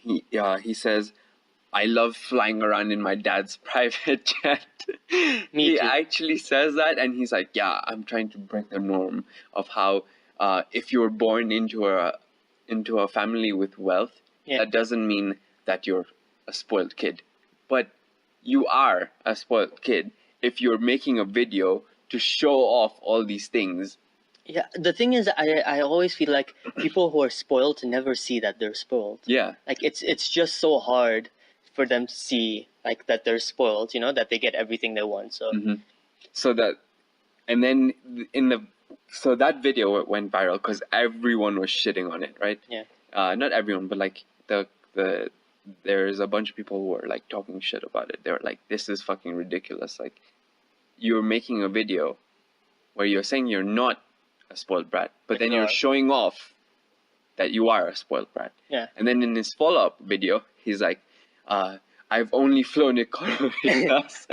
Speaker 1: he says, I love flying around in my dad's private jet. He actually says that, and he's like, yeah, I'm trying to break the norm of how if you're born into a family with wealth, that doesn't mean that you're a spoiled kid. But you are a spoiled kid if you're making a video to show off all these things.
Speaker 2: Yeah, the thing is, I always feel like people who are spoiled never see that they're spoiled.
Speaker 1: Yeah.
Speaker 2: Like, it's just so hard for them to see, like, that they're spoiled, you know, that they get everything they want. So,
Speaker 1: so that, and then so that video went viral because everyone was shitting on it, right?
Speaker 2: Yeah.
Speaker 1: Not everyone, but like there's a bunch of people who were like talking shit about it. They were like, this is fucking ridiculous. Like, you're making a video where you're saying you're not a spoiled brat, but then you're showing off that you are a spoiled brat.
Speaker 2: Yeah.
Speaker 1: And then in his follow-up video, he's like, I've only flown economy class,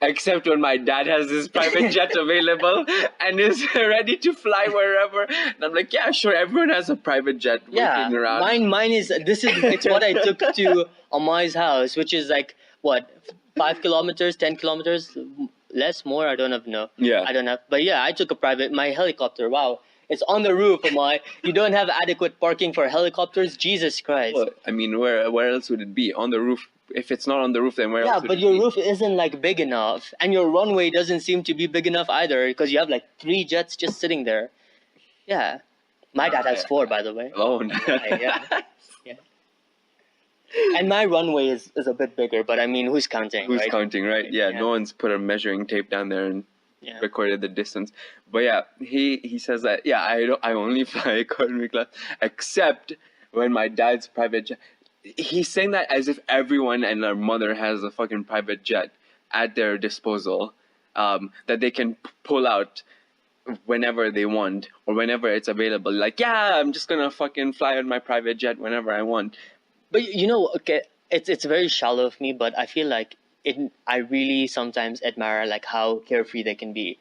Speaker 1: except when my dad has his private jet available and is ready to fly wherever. And I'm like, yeah, sure, everyone has a private jet working around.
Speaker 2: Mine is, it's what I took to Amay's house, which is like, what, 5 kilometers, 10 kilometers, less, more, I don't even know.
Speaker 1: Yeah.
Speaker 2: I don't have, but yeah, I took my helicopter, wow. It's on the roof, Amay. You don't have adequate parking for helicopters? Jesus Christ.
Speaker 1: Well, I mean, where else would it be? On the roof. If it's not on the roof, then where else would it be?
Speaker 2: Yeah, but your roof isn't like big enough. And your runway doesn't seem to be big enough either, because you have like 3 jets just sitting there. Yeah. My dad has 4, by the way.
Speaker 1: Oh, no.
Speaker 2: Yeah. And my runway is a bit bigger, but I mean, who's counting?
Speaker 1: Who's counting, right? Yeah, no one's put a measuring tape down there and recorded the distance. But yeah, he says that, yeah, I only fly economy class, except when my dad's private jet. He's saying that as if everyone and their mother has a fucking private jet at their disposal, that they can pull out whenever they want or whenever it's available. Like, yeah, I'm just gonna fucking fly on my private jet whenever I want.
Speaker 2: But you know, okay, it's very shallow of me, but I feel like I really sometimes admire like how carefree they can be.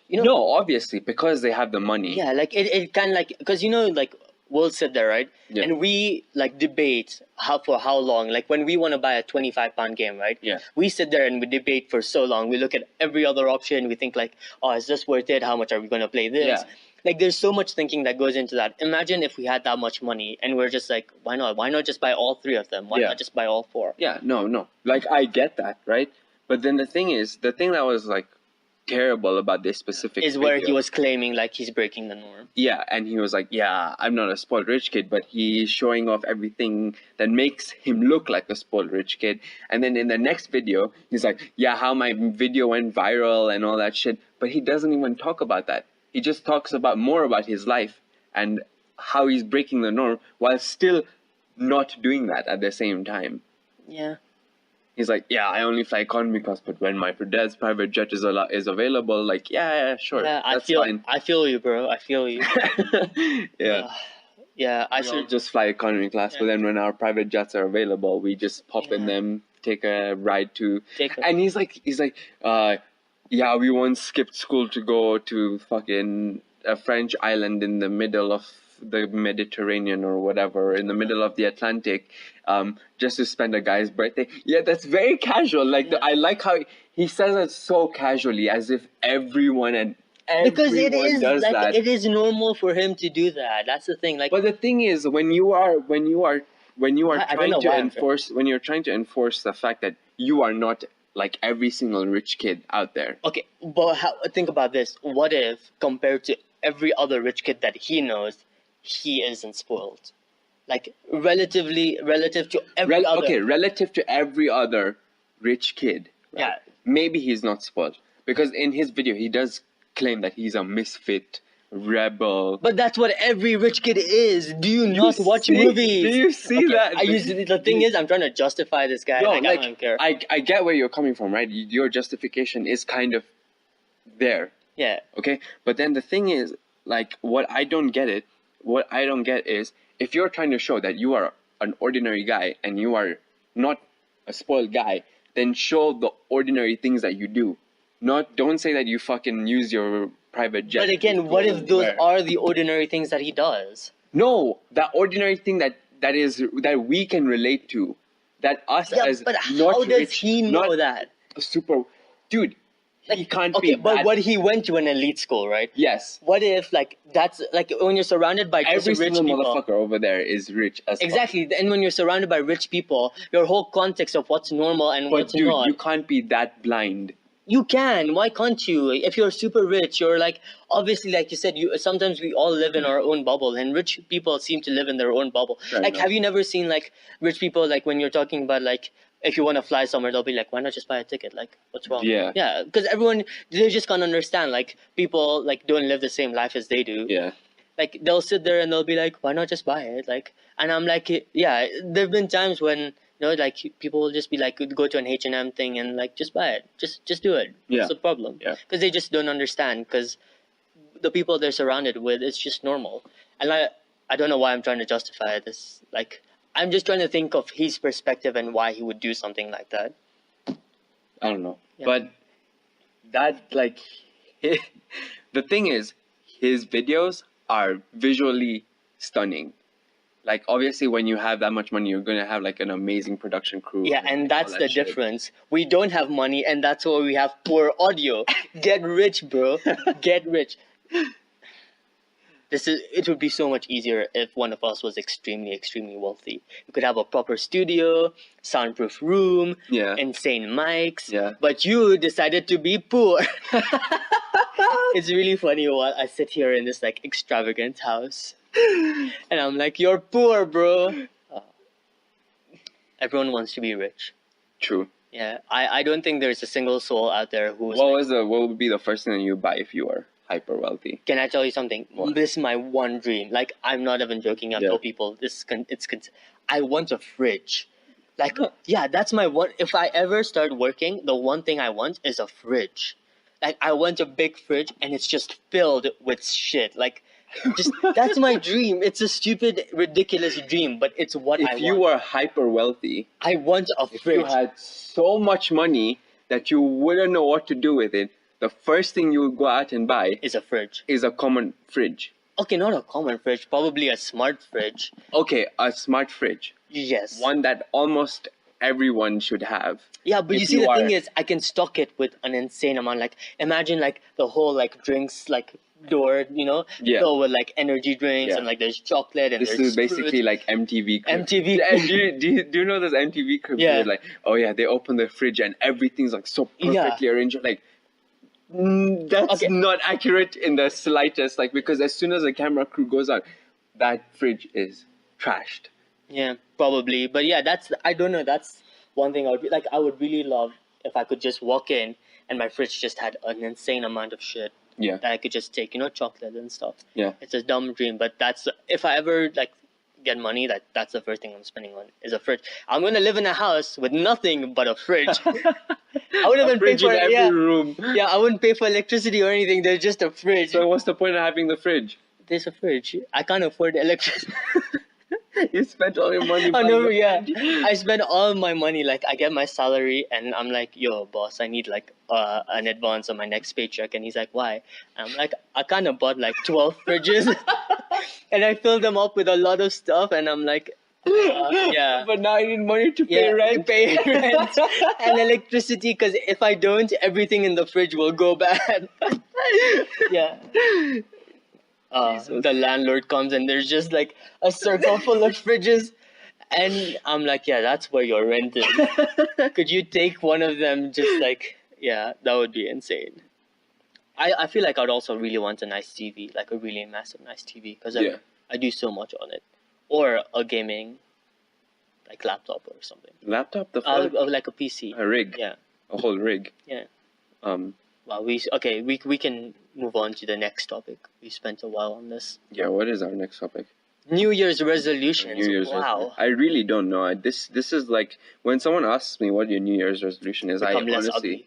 Speaker 2: You know,
Speaker 1: no, obviously, because they have the money.
Speaker 2: Yeah, like it kind of like, because you know, like we'll sit there, right?
Speaker 1: Yeah.
Speaker 2: And we like debate for how long. Like when we want to buy a 25-pound game, right?
Speaker 1: Yeah.
Speaker 2: We sit there and we debate for so long. We look at every other option. We think like, oh, is this worth it? How much are we going to play this?
Speaker 1: Yeah.
Speaker 2: Like there's so much thinking that goes into that. Imagine if we had that much money and we're just like, why not? Why not just buy all 3 of them? Why not just buy all 4?
Speaker 1: Yeah, no. Like, I get that, right? But then the thing that was like terrible about this specific
Speaker 2: Is where he
Speaker 1: video.
Speaker 2: was claiming like he's breaking the norm.
Speaker 1: Yeah, and he was like, yeah, I'm not a spoiled rich kid, but he's showing off everything that makes him look like a spoiled rich kid. And then in the next video, he's like, yeah, how my video went viral and all that shit. But he doesn't even talk about that. He just talks about more about his life and how he's breaking the norm while still not doing that at the same time.
Speaker 2: Yeah.
Speaker 1: He's like, yeah, I only fly economy class, but when my dad's private jet is available, like, yeah, sure,
Speaker 2: Yeah,
Speaker 1: that's fine.
Speaker 2: I feel you, bro. I feel you.
Speaker 1: Yeah.
Speaker 2: Yeah, I
Speaker 1: We all
Speaker 2: should
Speaker 1: just fly economy class, but then when our private jets are available, we just pop in them, take a ride to. And he's like, yeah, we once skipped school to go to fucking a French island in the middle of the Mediterranean or whatever, in the middle of the Atlantic, just to spend a guy's birthday. Yeah, that's very casual. Like, I like how he says it so casually, as if everyone
Speaker 2: because it is
Speaker 1: does
Speaker 2: like
Speaker 1: that.
Speaker 2: it is normal for him to do that. That's the thing. Like,
Speaker 1: but the thing is, when you are when you're trying to enforce the fact that you are not like every single rich kid out there.
Speaker 2: Okay, but think about this. What if, compared to every other rich kid that he knows, he isn't spoiled? Like, relative to every other.
Speaker 1: Okay, relative to every other rich kid. Right?
Speaker 2: Yeah.
Speaker 1: Maybe he's not spoiled. Because in his video, he does claim that he's a misfit, rebel.
Speaker 2: But that's what every rich kid is. Do you not watch movies?
Speaker 1: Do you see that?
Speaker 2: The thing is, I'm trying to justify this guy.
Speaker 1: No,
Speaker 2: I don't care.
Speaker 1: I get where you're coming from, right? Your justification is kind of there.
Speaker 2: Yeah.
Speaker 1: Okay? But then the thing is, like, what I don't get is, if you're trying to show that you are an ordinary guy and you are not a spoiled guy, then show the ordinary things that you do. Don't say that you fucking use your private jet.
Speaker 2: But again, what if those are the ordinary things that he does?
Speaker 1: No, that ordinary thing that we can relate to, that us as
Speaker 2: but
Speaker 1: not
Speaker 2: how does
Speaker 1: rich,
Speaker 2: he know that?
Speaker 1: Super, dude. He can't
Speaker 2: Okay,
Speaker 1: be.
Speaker 2: but what he went to an elite school, right?
Speaker 1: Yes.
Speaker 2: What if that's like when you're surrounded by
Speaker 1: Every
Speaker 2: rich
Speaker 1: single
Speaker 2: people?
Speaker 1: motherfucker over there is rich as
Speaker 2: Exactly, and when you're surrounded by rich people, your whole context of what's normal and
Speaker 1: But
Speaker 2: what's
Speaker 1: dude,
Speaker 2: not.
Speaker 1: you can't be that blind.
Speaker 2: You can. Why can't you? If you're super rich, you're like, obviously, like you said, sometimes we all live in our own bubble, and rich people seem to live in their own bubble.
Speaker 1: Right,
Speaker 2: like, have you never seen like rich people, like when you're talking about like, if you want to fly somewhere, they'll be like, why not just buy a ticket? Like, what's wrong?
Speaker 1: Yeah.
Speaker 2: Yeah, because they just can't understand. Like, people like don't live the same life as they do.
Speaker 1: Yeah.
Speaker 2: Like, they'll sit there and they'll be like, why not just buy it? Like, and I'm like, yeah, there've been times when, like, people will just be like, go to an H&M thing and like, just buy it. Just do it.
Speaker 1: Yeah.
Speaker 2: What's the problem?
Speaker 1: Yeah.
Speaker 2: Because they just don't understand, because the people they're surrounded with, it's just normal. And I don't know why I'm trying to justify this. Like, I'm just trying to think of his perspective and why he would do something like that.
Speaker 1: I don't know.
Speaker 2: Yeah.
Speaker 1: But that, like, the thing is, his videos are visually stunning. Like, obviously, when you have that much money, you're going to have, like, an amazing production crew.
Speaker 2: Yeah, and that's
Speaker 1: all
Speaker 2: the
Speaker 1: that shit.
Speaker 2: difference. We don't have money, and that's why we have poor audio. Get rich, bro. Get rich. It would be so much easier if one of us was extremely, extremely wealthy. We could have a proper studio, soundproof room,
Speaker 1: Yeah.
Speaker 2: insane mics.
Speaker 1: Yeah.
Speaker 2: But you decided to be poor. It's really funny while I sit here in this like extravagant house. And I'm like, you're poor, bro. Everyone wants to be rich.
Speaker 1: True.
Speaker 2: Yeah. I don't think there's a single soul out there who's
Speaker 1: What would be the first thing that you buy if you were hyper wealthy?
Speaker 2: Can I tell you something?
Speaker 1: What?
Speaker 2: This is my one dream. Like, I'm not even joking. I've told people I want a fridge. Like, yeah, that's my one. If I ever start working, the one thing I want is a fridge. Like, I want a big fridge and it's just filled with shit. Like, just that's my dream. It's a stupid, ridiculous dream, but it's what I want.
Speaker 1: If you were hyper wealthy,
Speaker 2: I want a
Speaker 1: if
Speaker 2: fridge.
Speaker 1: you had so much money that you wouldn't know what to do with it, the first thing you would go out and buy
Speaker 2: Is a fridge.
Speaker 1: is a common fridge.
Speaker 2: Okay, not a common fridge. Probably a smart fridge.
Speaker 1: Okay, a smart fridge.
Speaker 2: Yes.
Speaker 1: One that almost everyone should have.
Speaker 2: Yeah, but
Speaker 1: If
Speaker 2: you see, the
Speaker 1: are-
Speaker 2: thing is, I can stock it with an insane amount. Like, imagine like the whole like drinks like door,
Speaker 1: Yeah.
Speaker 2: filled with like energy drinks
Speaker 1: Yeah.
Speaker 2: and like there's chocolate and
Speaker 1: This
Speaker 2: there's
Speaker 1: is basically
Speaker 2: fruit.
Speaker 1: like MTV. Clips.
Speaker 2: MTV.
Speaker 1: And do you know those MTV clips?
Speaker 2: Yeah.
Speaker 1: Where like, oh yeah, they open the fridge and everything's like so perfectly arranged. Like, That's
Speaker 2: Okay.
Speaker 1: not accurate in the slightest. Like, because as soon as the camera crew goes out, that fridge is trashed.
Speaker 2: Yeah, probably. But yeah, I don't know. That's one thing I would like. I would really love if I could just walk in and my fridge just had an insane amount of shit
Speaker 1: Yeah.
Speaker 2: that I could just take, chocolate and stuff.
Speaker 1: Yeah.
Speaker 2: It's a dumb dream, but that's if I ever like get money, that's the first thing I'm spending on is a fridge. I'm gonna live in a house with nothing but a fridge. I wouldn't even pay
Speaker 1: Fridge
Speaker 2: for
Speaker 1: in every
Speaker 2: yeah,
Speaker 1: room.
Speaker 2: yeah. I wouldn't pay for electricity or anything. There's just a fridge.
Speaker 1: So what's the point of having the fridge?
Speaker 2: There's a fridge. I can't afford electricity.
Speaker 1: You spent all your money.
Speaker 2: Oh
Speaker 1: buying
Speaker 2: no,
Speaker 1: the
Speaker 2: yeah.
Speaker 1: fridge.
Speaker 2: I spend all my money. Like I get my salary, and I'm like, "Yo, boss, I need like an advance on my next paycheck." And he's like, "Why?" And I'm like, "I kind of bought like 12 fridges, and I filled them up with a lot of stuff." And I'm like, "Yeah."
Speaker 1: But now I need money to pay
Speaker 2: Yeah,
Speaker 1: rent.
Speaker 2: pay rent and electricity because if I don't, everything in the fridge will go bad. Yeah.
Speaker 1: Jesus.
Speaker 2: The landlord comes and there's just like a circle full of fridges, and I'm like, yeah, that's where your rent is. Could you take one of them? Just like, yeah, that would be insane. I feel like I'd also really want a nice TV, like a really massive nice TV, because
Speaker 1: Yeah.
Speaker 2: I do so much on it, or a gaming like laptop or something.
Speaker 1: Laptop, the fuck?
Speaker 2: Or like a PC.
Speaker 1: A rig.
Speaker 2: Yeah.
Speaker 1: A whole rig.
Speaker 2: Yeah.
Speaker 1: Um.
Speaker 2: Well, we can move on to the next topic. We spent a while on this.
Speaker 1: Yeah. What is our next topic?
Speaker 2: New Year's resolutions.
Speaker 1: New Year's
Speaker 2: wow.
Speaker 1: resolution. I really don't know. This is like when someone asks me what your New Year's resolution is.
Speaker 2: Become
Speaker 1: I
Speaker 2: less
Speaker 1: honestly
Speaker 2: ugly.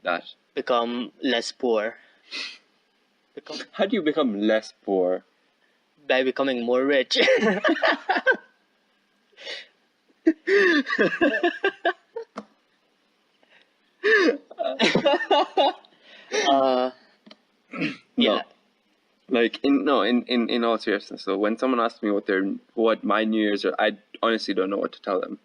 Speaker 1: that.
Speaker 2: Become less poor. Become
Speaker 1: How do you become less poor?
Speaker 2: by becoming more rich. Yeah.
Speaker 1: Like in all seriousness. So when someone asks me what my New Year's are, I honestly don't know what to tell them.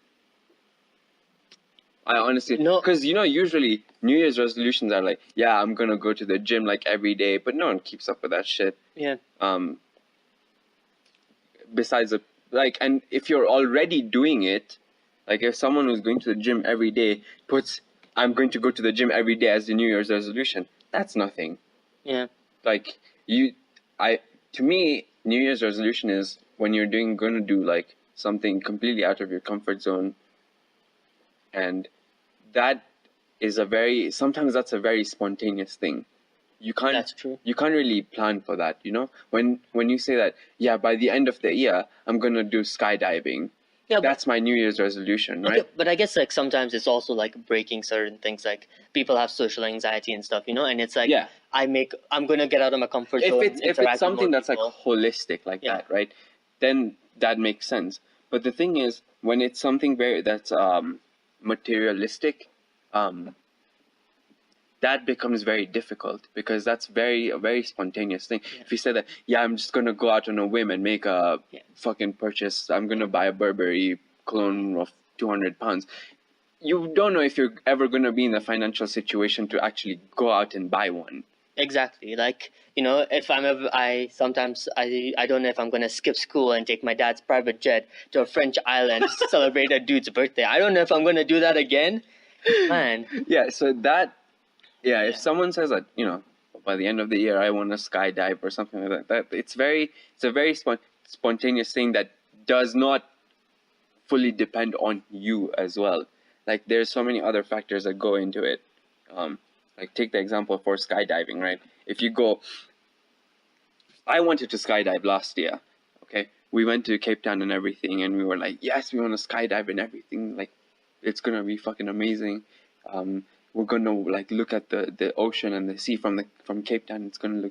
Speaker 1: I honestly
Speaker 2: No.
Speaker 1: because usually New Year's resolutions are like, yeah, I'm gonna go to the gym like every day, but no one keeps up with that shit.
Speaker 2: Yeah.
Speaker 1: Besides and if you're already doing it, like if someone who's going to the gym every day puts I'm going to go to the gym every day as the New Year's resolution, that's nothing.
Speaker 2: Yeah.
Speaker 1: Like to me, New Year's resolution is when you're gonna do like something completely out of your comfort zone, and that is sometimes that's a very spontaneous thing.
Speaker 2: That's true.
Speaker 1: You can't really plan for that, when you say that, yeah, by the end of the year I'm gonna do skydiving.
Speaker 2: Yeah,
Speaker 1: That's my New Year's resolution, right?
Speaker 2: okay, but I guess like sometimes it's also like breaking certain things. Like people have social anxiety and stuff, and it's like
Speaker 1: Yeah.
Speaker 2: I'm gonna get out of my comfort
Speaker 1: if
Speaker 2: zone.
Speaker 1: it's
Speaker 2: interact with
Speaker 1: something
Speaker 2: more
Speaker 1: that's like
Speaker 2: people.
Speaker 1: holistic like
Speaker 2: Yeah.
Speaker 1: that, right, then that makes sense. But the thing is, when it's something that's materialistic, that becomes very difficult because that's a very spontaneous thing.
Speaker 2: Yeah.
Speaker 1: If you say that, yeah, I'm just gonna go out on a whim and make a
Speaker 2: Yeah.
Speaker 1: fucking purchase, I'm gonna buy a Burberry cologne of 200 pounds, you don't know if you're ever gonna be in the financial situation to actually go out and buy one.
Speaker 2: Exactly. Like, if I'm ever, sometimes I don't know if I'm going to skip school and take my dad's private jet to a French island to celebrate a dude's birthday. I don't know if I'm going to do that again. Man.
Speaker 1: Yeah, so that, if
Speaker 2: Yeah.
Speaker 1: someone says that, by the end of the year I want to skydive or something like that, it's a very spontaneous thing that does not fully depend on you as well. Like there's so many other factors that go into it. Like take the example for skydiving, right? If you go, I wanted to skydive last year. Okay, we went to Cape Town and everything, and we were like, yes, we want to skydive and everything. Like, it's gonna be fucking amazing. We're gonna like look at the ocean and the sea from Cape Town. It's gonna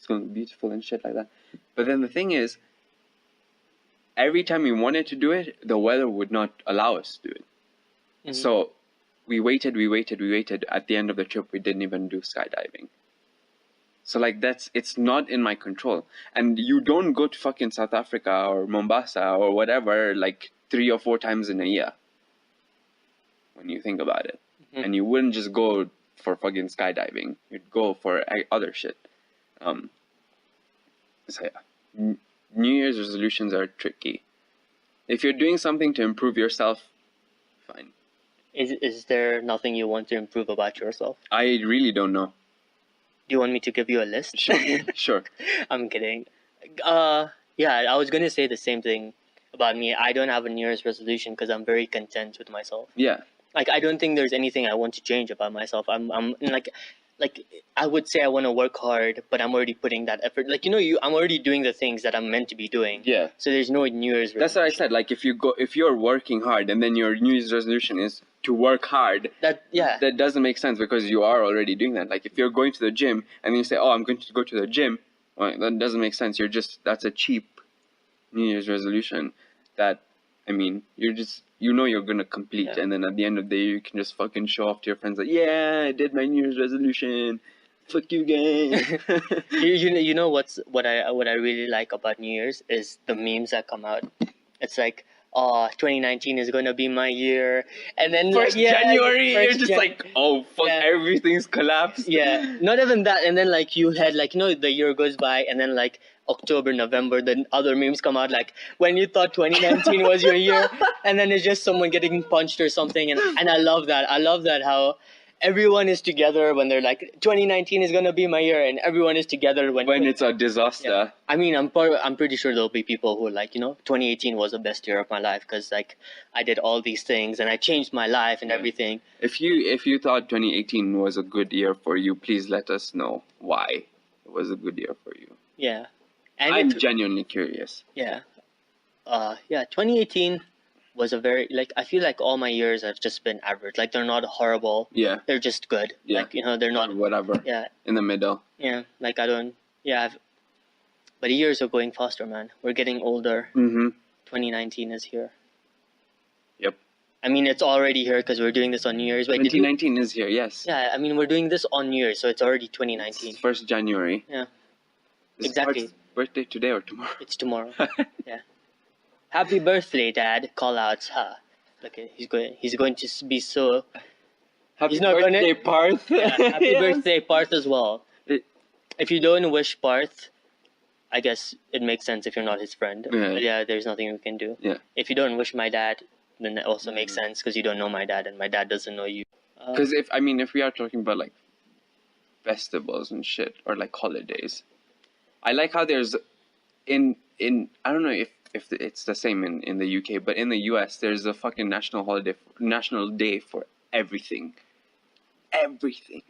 Speaker 1: be beautiful and shit like that. But then the thing is, every time we wanted to do it, the weather would not allow us to do it.
Speaker 2: Mhm.
Speaker 1: So we waited. At the end of the trip, we didn't even do skydiving. So like it's not in my control. And you don't go to fucking South Africa or Mombasa or whatever like 3 or 4 times in a year. When you think about it.
Speaker 2: Mhm.
Speaker 1: And you wouldn't just go for fucking skydiving. You'd go for other shit. So yeah. New Year's resolutions are tricky. If you're doing something to improve yourself, fine.
Speaker 2: Is there nothing you want to improve about yourself?
Speaker 1: I really don't know.
Speaker 2: Do you want me to give you a list?
Speaker 1: Sure.
Speaker 2: I'm kidding. Yeah, I was gonna say the same thing about me. I don't have a New Year's resolution because I'm very content with myself.
Speaker 1: Yeah.
Speaker 2: Like, I don't think there's anything I want to change about myself. I'm like I would say I want to work hard, but I'm already putting that effort. Like, I'm already doing the things that I'm meant to be doing.
Speaker 1: Yeah.
Speaker 2: So there's no New Year's resolution.
Speaker 1: That's what I said. Like, if you're working hard and then your New Year's resolution is to work hard,
Speaker 2: That
Speaker 1: doesn't make sense because you are already doing that. Like, if you're going to the gym and then you say, "Oh, I'm going to go to the gym," well, that doesn't make sense. That's a cheap New Year's resolution. That, I mean, you're gonna complete,
Speaker 2: Yeah.
Speaker 1: and then at the end of the day, you can just fucking show off to your friends like, "Yeah, I did my New Year's resolution. Fuck you guys."
Speaker 2: you know what I really like about New Year's is the memes that come out. It's like, oh, 2019 is gonna be my year, and then
Speaker 1: First January, you're just like, "Oh fuck,
Speaker 2: Yeah.
Speaker 1: everything's collapsed."
Speaker 2: yeah, not even that, and then like you had like the year goes by, and then like October, November, then other memes come out like when you thought 2019 was your year, and then it's just someone getting punched or something, and I love that. I love that how everyone is together when they're like 2019 is gonna be my year, and everyone is together when
Speaker 1: it's a disaster.
Speaker 2: Yeah. I mean, I'm pretty sure there'll be people who are like, 2018 was the best year of my life because like I did all these things and I changed my life and everything.
Speaker 1: If you thought 2018 was a good year for you, please let us know why it was a good year for you.
Speaker 2: Yeah, and
Speaker 1: I'm genuinely curious.
Speaker 2: yeah, 2018 was a very I feel like all my years have just been average. Like they're not horrible.
Speaker 1: Yeah.
Speaker 2: They're just good.
Speaker 1: Yeah.
Speaker 2: Like they're not
Speaker 1: Whatever.
Speaker 2: Yeah.
Speaker 1: In the middle.
Speaker 2: Yeah. Like I don't. Yeah. But the years are going faster, man. We're getting older.
Speaker 1: Mm-hmm.
Speaker 2: 2019 is here.
Speaker 1: Yep.
Speaker 2: I mean, it's already here because we're doing this on New Year's. Wait,
Speaker 1: 2019 is here. Yes.
Speaker 2: Yeah. I mean, we're doing this on New Year's, so it's already 2019.
Speaker 1: It's 1st January.
Speaker 2: Yeah.
Speaker 1: Is
Speaker 2: Exactly.
Speaker 1: Bart's birthday today or tomorrow?
Speaker 2: It's tomorrow. Yeah. Happy birthday, Dad! Call outs, huh? Look, he's going to be so.
Speaker 1: Happy
Speaker 2: He's not
Speaker 1: birthday,
Speaker 2: gonna-
Speaker 1: Parth.
Speaker 2: Yeah, happy
Speaker 1: Yes.
Speaker 2: birthday, Parth, as well. If you don't wish Parth, I guess it makes sense if you're not his friend.
Speaker 1: Yeah.
Speaker 2: But yeah, there's nothing we can do.
Speaker 1: Yeah.
Speaker 2: If you don't wish my dad, then that also makes sense because you don't know my dad and my dad doesn't know you.
Speaker 1: Because if we are talking about like festivals and shit or like holidays, I like how there's in I don't know if it's the same in the UK, but in the US there's a fucking national day for everything. Everything.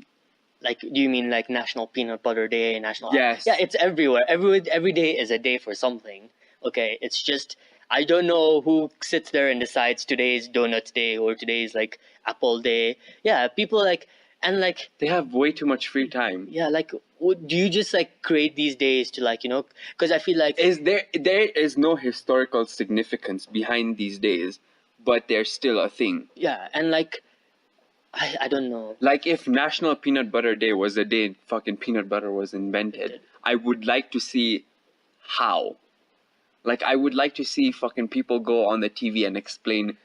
Speaker 2: Like, do you mean like National Peanut Butter Day, National?
Speaker 1: Yes.
Speaker 2: Yeah, it's everywhere. Every day is a day for something. Okay, it's just I don't know who sits there and decides today is Donuts Day or today is like Apple Day. Yeah, people like and like
Speaker 1: They have way too much free time.
Speaker 2: yeah, like do you just like create these days to like because I feel like
Speaker 1: There is no historical significance behind these days, but they're still a thing.
Speaker 2: yeah, and like I don't know.
Speaker 1: Like if National Peanut Butter Day was the day fucking peanut butter was invented, I would like to see how. Like I would like to see fucking people go on the TV and explain.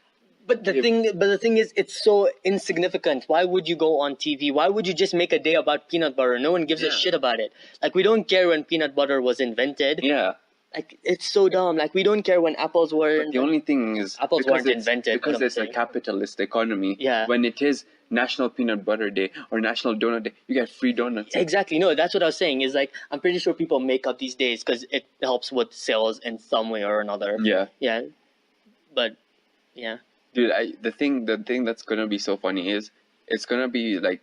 Speaker 2: But the thing is, it's so insignificant. Why would you go on TV? Why would you just make a day about peanut butter? No one gives a
Speaker 1: Yeah.
Speaker 2: shit about it. Like we don't care when peanut butter was invented.
Speaker 1: Yeah.
Speaker 2: Like it's so dumb. Like we don't care when apples were.
Speaker 1: But the only thing is
Speaker 2: Apples
Speaker 1: because
Speaker 2: weren't
Speaker 1: it's-
Speaker 2: invented,
Speaker 1: because
Speaker 2: what I'm
Speaker 1: it's a
Speaker 2: saying.
Speaker 1: capitalist economy.
Speaker 2: Yeah.
Speaker 1: When it is National Peanut Butter Day or National Donut Day, you get free donuts.
Speaker 2: Exactly. No, that's what I was saying. Is like I'm pretty sure people make up these days because it helps with sales in some way or another.
Speaker 1: Yeah.
Speaker 2: Yeah. But yeah.
Speaker 1: Dude, the thing that's gonna be so funny is it's gonna be like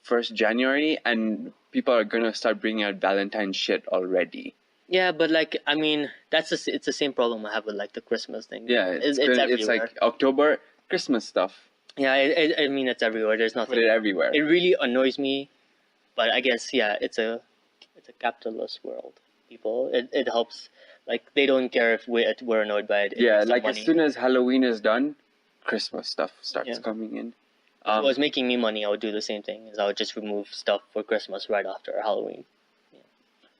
Speaker 1: 1st January and people are gonna start bringing out Valentine's shit already.
Speaker 2: Yeah, but like I mean, it's the same problem I have with like the Christmas thing.
Speaker 1: Yeah,
Speaker 2: it's
Speaker 1: it's
Speaker 2: everywhere.
Speaker 1: like October Christmas stuff.
Speaker 2: Yeah, I mean it's everywhere. There's nothing.
Speaker 1: Put it everywhere.
Speaker 2: It really annoys me, but I guess yeah, it's a capitalist world. People, it helps. Like they don't care if we're annoyed by it. It
Speaker 1: Yeah,
Speaker 2: makes them
Speaker 1: like
Speaker 2: money.
Speaker 1: as soon as Halloween is done, Christmas stuff starts
Speaker 2: Yeah.
Speaker 1: coming in.
Speaker 2: If it was making me money, I would do the same thing. Is I would just remove stuff for Christmas right after Halloween.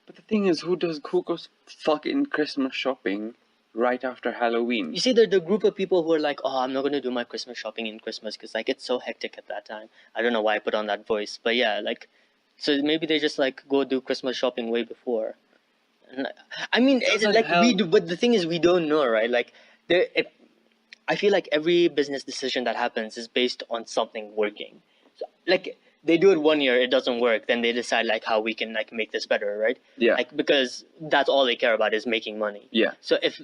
Speaker 1: But the thing is, who goes fucking Christmas shopping right after Halloween?
Speaker 2: You see, the group of people who are like, oh, I'm not gonna do my Christmas shopping in Christmas because like it's so hectic at that time. I don't know why I put on that voice, but yeah, like, so maybe they just like go do Christmas shopping way before. And, I mean, it's
Speaker 1: Doesn't
Speaker 2: like
Speaker 1: help.
Speaker 2: we do, but the thing is, we don't know, right? Like, I feel like every business decision that happens is based on something working. So, like, they do it 1 year, it doesn't work, then they decide like how we can like make this better, right?
Speaker 1: Yeah.
Speaker 2: Like because that's all they care about is making money.
Speaker 1: Yeah.
Speaker 2: So if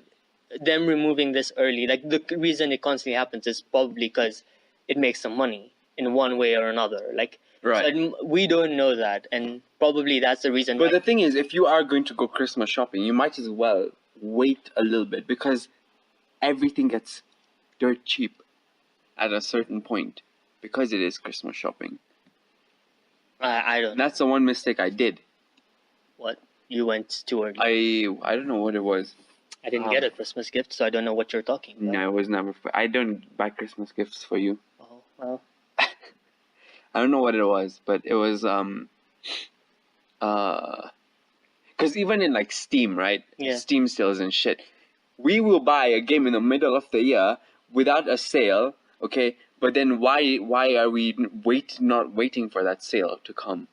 Speaker 2: them removing this early, like the reason it constantly happens is probably because it makes them money in one way or another. Like
Speaker 1: Right.
Speaker 2: so we don't know that, and probably that's the reason.
Speaker 1: But
Speaker 2: like,
Speaker 1: the thing is, if you are going to go Christmas shopping, you might as well wait a little bit because everything gets dirt cheap at a certain point because it is Christmas shopping.
Speaker 2: I don't
Speaker 1: And that's the one mistake I did.
Speaker 2: what you went too early.
Speaker 1: I don't know what it was.
Speaker 2: I didn't get a Christmas gift, so I don't know what you're talking about.
Speaker 1: No, it was never. I don't buy Christmas gifts for you.
Speaker 2: Oh well.
Speaker 1: I don't know what it was, but it was because even in like Steam, right?
Speaker 2: Yeah.
Speaker 1: Steam sales and shit, we will buy a game in the middle of the year without a sale, okay? But then why are we not waiting for that sale to come?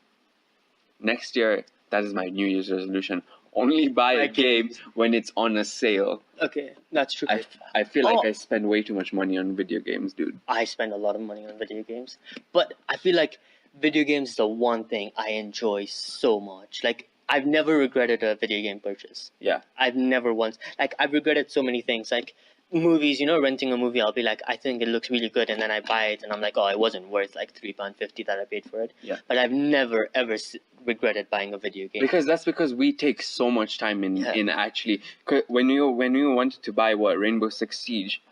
Speaker 1: Next year, that is my New Year's resolution. Only buy a game when it's on a sale.
Speaker 2: Okay, that's true.
Speaker 1: I feel like I spend way too much money on video games, dude.
Speaker 2: I spend a lot of money on video games, but I feel like video games is the one thing I enjoy so much. Like I've never regretted a video game purchase.
Speaker 1: Yeah.
Speaker 2: I've never once. Like I've regretted so many things. Like movies, you know, renting a movie, I'll be like, I think it looks really good, and then I buy it, and I'm like, oh, it wasn't worth like £3.50 that I paid for it.
Speaker 1: Yeah.
Speaker 2: But I've never ever regretted buying a video game.
Speaker 1: Because we take so much time in actually. When you wanted to buy Rainbow Six Siege,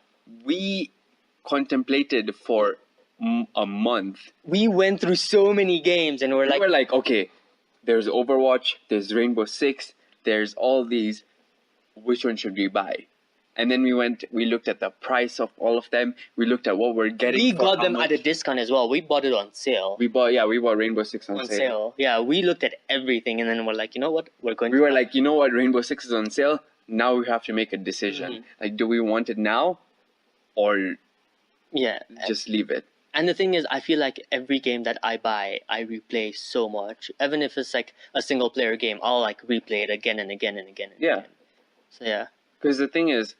Speaker 1: we contemplated for a month.
Speaker 2: We went through so many games, and
Speaker 1: we were like, okay, there's Overwatch, there's Rainbow Six, there's all these. Which one should we buy? And then we looked at the price of all of them. We looked at what we're getting.
Speaker 2: We got them at a discount as well. We bought it on sale.
Speaker 1: We bought Rainbow Six on sale.
Speaker 2: Yeah, we looked at everything, and then we're like, you know what?
Speaker 1: We were like, you know what? Rainbow Six is on sale. Now we have to make a decision. Mm-hmm. Like, do we want it now, or just leave it?
Speaker 2: And the thing is, I feel like every game that I buy, I replay so much. Even if it's like a single player game, I'll like replay it again and again and again. And again. So yeah.
Speaker 1: Because the thing is,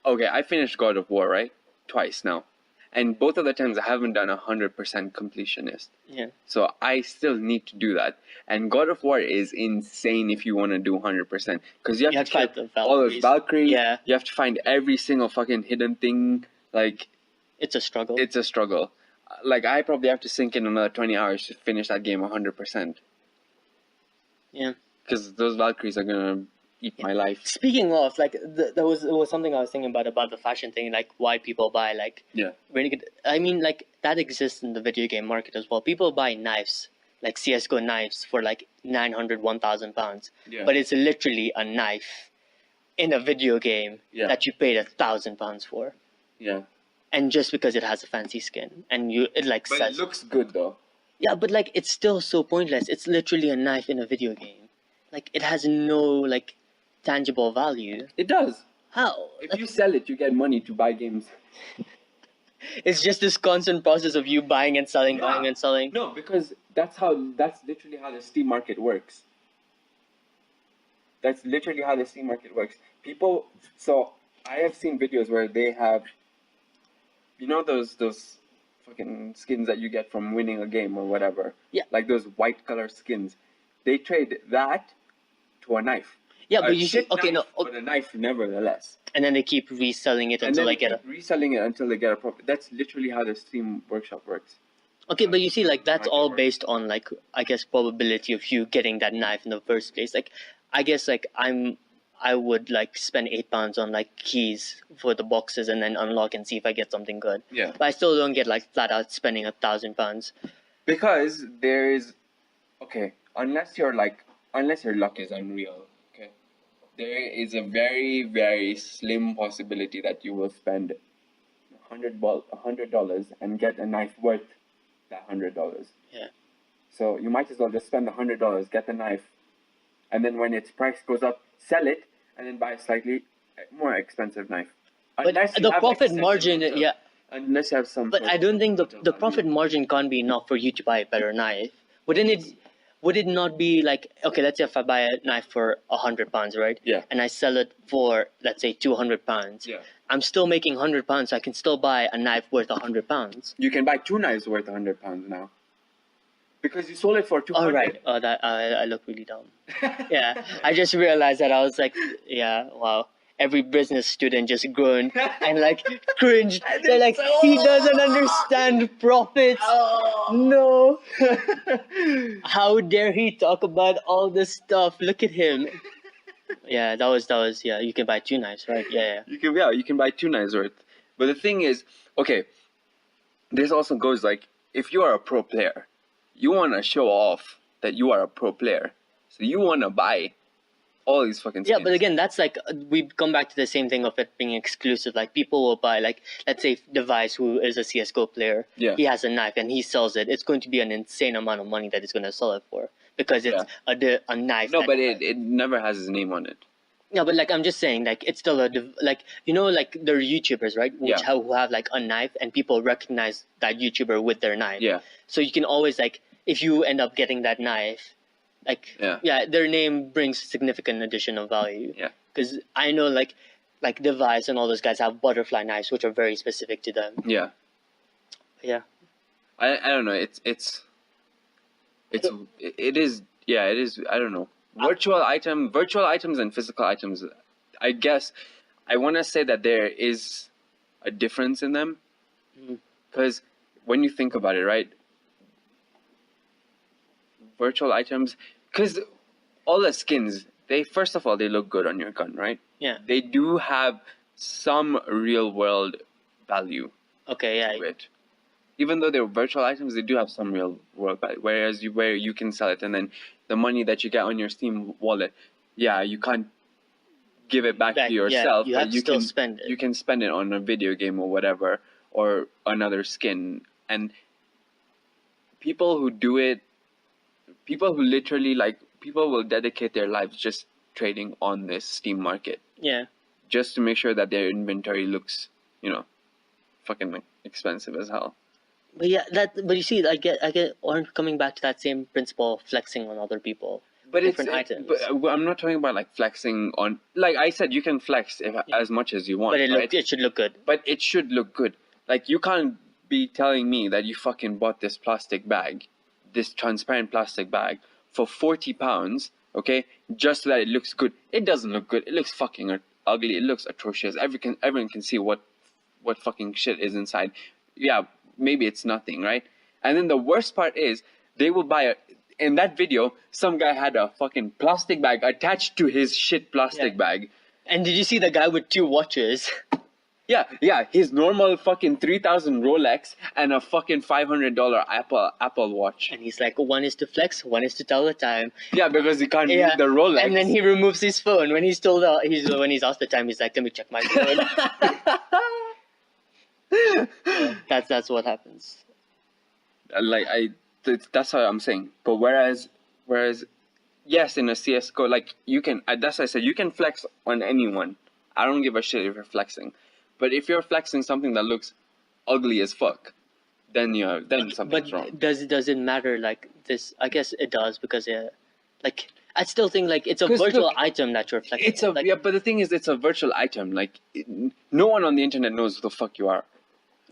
Speaker 1: okay, I finished God of War, right? Twice now. And both of the times I haven't done 100% completionist.
Speaker 2: Yeah.
Speaker 1: So I still need to do that. And God of War is insane if you want to do 100%. Because you have to fight all those Valkyries.
Speaker 2: Yeah.
Speaker 1: You have to find every single fucking hidden thing. Like,
Speaker 2: it's a struggle.
Speaker 1: It's a struggle. Like, I probably have to sink in another 20 hours to finish that game 100%.
Speaker 2: Yeah.
Speaker 1: Because those Valkyries are going to eat my life.
Speaker 2: Speaking of, like, there was something I was thinking about the fashion thing, like why people buy, like, I mean, like, that exists in the video game market as well. People buy knives, like CSGO knives, for like 900, 1,000 pounds. Yeah. But it's literally a knife in a video game that you paid 1,000 pounds for.
Speaker 1: Yeah.
Speaker 2: And just because it has a fancy skin, and it
Speaker 1: looks good though.
Speaker 2: Yeah, but like it's still so pointless. It's literally a knife in a video game. Like it has no like tangible value.
Speaker 1: It does.
Speaker 2: How?
Speaker 1: If you sell it, you get money to buy games.
Speaker 2: It's just this constant process of you buying and selling, buying and selling.
Speaker 1: No, because that's literally how the Steam market works. That's literally how the Steam market works. People, so I have seen videos where they have, you know, those fucking skins that you get from winning a game or whatever.
Speaker 2: Yeah.
Speaker 1: Like those white color skins. They trade that to a knife.
Speaker 2: Yeah, but you should
Speaker 1: but a knife nevertheless.
Speaker 2: And then they keep reselling it until they get
Speaker 1: a profit. That's literally how the Steam workshop works.
Speaker 2: Okay, but you see, like that's all based on like I guess probability of you getting that knife in the first place. Like I guess like I would like spend £8 on like keys for the boxes and then unlock and see if I get something good.
Speaker 1: Yeah.
Speaker 2: But I still don't get like flat out spending £1,000.
Speaker 1: Because there is, unless your luck is unreal, there is a very, very slim possibility that you will spend $100 and get a knife worth that $100.
Speaker 2: Yeah.
Speaker 1: So you might as well just spend $100, get the knife, and then when its price goes up, sell it, and then buy a slightly more expensive knife.
Speaker 2: But the profit margin,
Speaker 1: unless you have some.
Speaker 2: But I don't think the profit margin can't be enough for you to buy a better knife. Would it not be like, okay, let's say if I buy a knife for £100, right?
Speaker 1: Yeah.
Speaker 2: And I sell it for, let's say, £200.
Speaker 1: Yeah.
Speaker 2: I'm still making £100, so I can still buy a knife worth £100.
Speaker 1: You can buy 2 knives worth £100 now. Because you sold it for 200.
Speaker 2: Oh right. Oh, that I look really dumb. Yeah, I just realized that. I was like, yeah, wow. Every business student just groaned and like cringed. They're like, he doesn't understand profits. No. How dare he talk about all this stuff? Look at him. Yeah, that was yeah. You can buy 2 knives, right? Yeah.
Speaker 1: You can buy 2 knives worth. But the thing is, okay, this also goes like, if you are a pro player, you want to show off that you are a pro player. So you want to buy all these fucking skins.
Speaker 2: Yeah, but again, that's like we come back to the same thing of it being exclusive. Like people will buy, like let's say Device, who is a CS:GO player,
Speaker 1: Yeah.
Speaker 2: he has a knife and he sells it. It's going to be an insane amount of money that he's going to sell it for because it's a knife.
Speaker 1: No, but it never has his name on it.
Speaker 2: Yeah, but like I'm just saying, like it's still like you know, like there are YouTubers, right? Who have like a knife and people recognize that YouTuber with their knife.
Speaker 1: Yeah.
Speaker 2: So you can always like if you end up getting that knife, like their name brings significant addition of value.
Speaker 1: Yeah.
Speaker 2: Because I know like Device and all those guys have butterfly knives which are very specific to them.
Speaker 1: Yeah.
Speaker 2: Yeah.
Speaker 1: I don't know. It is. Yeah, it is. I don't know. Virtual items and physical items. I guess I want to say that there is a difference in them, because when you think about it, right? Virtual items, because all the skins, they first of all they look good on your gun, right?
Speaker 2: Yeah.
Speaker 1: They do have some real world value.
Speaker 2: Okay. Yeah.
Speaker 1: To it. Even though they're virtual items, they do have some real world value. Whereas where you can sell it, and then the money that you get on your Steam wallet, you can't give it back to yourself.
Speaker 2: Yeah, you can spend it.
Speaker 1: You can spend it on a video game or whatever, or another skin. And people who do it, people who literally people will dedicate their lives just trading on this Steam market.
Speaker 2: Yeah.
Speaker 1: Just to make sure that their inventory looks, fucking expensive as hell.
Speaker 2: But yeah, but you see, I get, or coming back to that same principle of flexing on other people.
Speaker 1: But
Speaker 2: different items.
Speaker 1: But I'm not talking about like flexing on. Like I said, you can flex as much as you want.
Speaker 2: But it should look good.
Speaker 1: But it should look good. Like you can't be telling me that you fucking bought this plastic bag, this transparent plastic bag for £40, okay, just so that it looks good. It doesn't look good. It looks fucking ugly. It looks atrocious. Everyone can see what fucking shit is inside. Yeah. Maybe it's nothing, right? And then the worst part is they will buy in that video, some guy had a fucking plastic bag attached to his shit plastic bag.
Speaker 2: And did you see the guy with 2 watches?
Speaker 1: Yeah, his normal fucking 3,000 Rolex and a fucking $500 Apple Watch.
Speaker 2: And he's like, one is to flex, one is to tell the time.
Speaker 1: Yeah, because he can't read the Rolex.
Speaker 2: And then he removes his phone when he's asked the time. He's like, let me check my phone. That's what happens.
Speaker 1: That's what I'm saying. But whereas, yes, in a CS:GO, like you can. That's why I said you can flex on anyone. I don't give a shit if you're flexing. But if you're flexing something that looks ugly as fuck, then something's wrong.
Speaker 2: But does it matter like this? I guess it does because like I still think like it's a virtual item that you're flexing.
Speaker 1: But the thing is, it's a virtual item. Like no one on the internet knows who the fuck you are.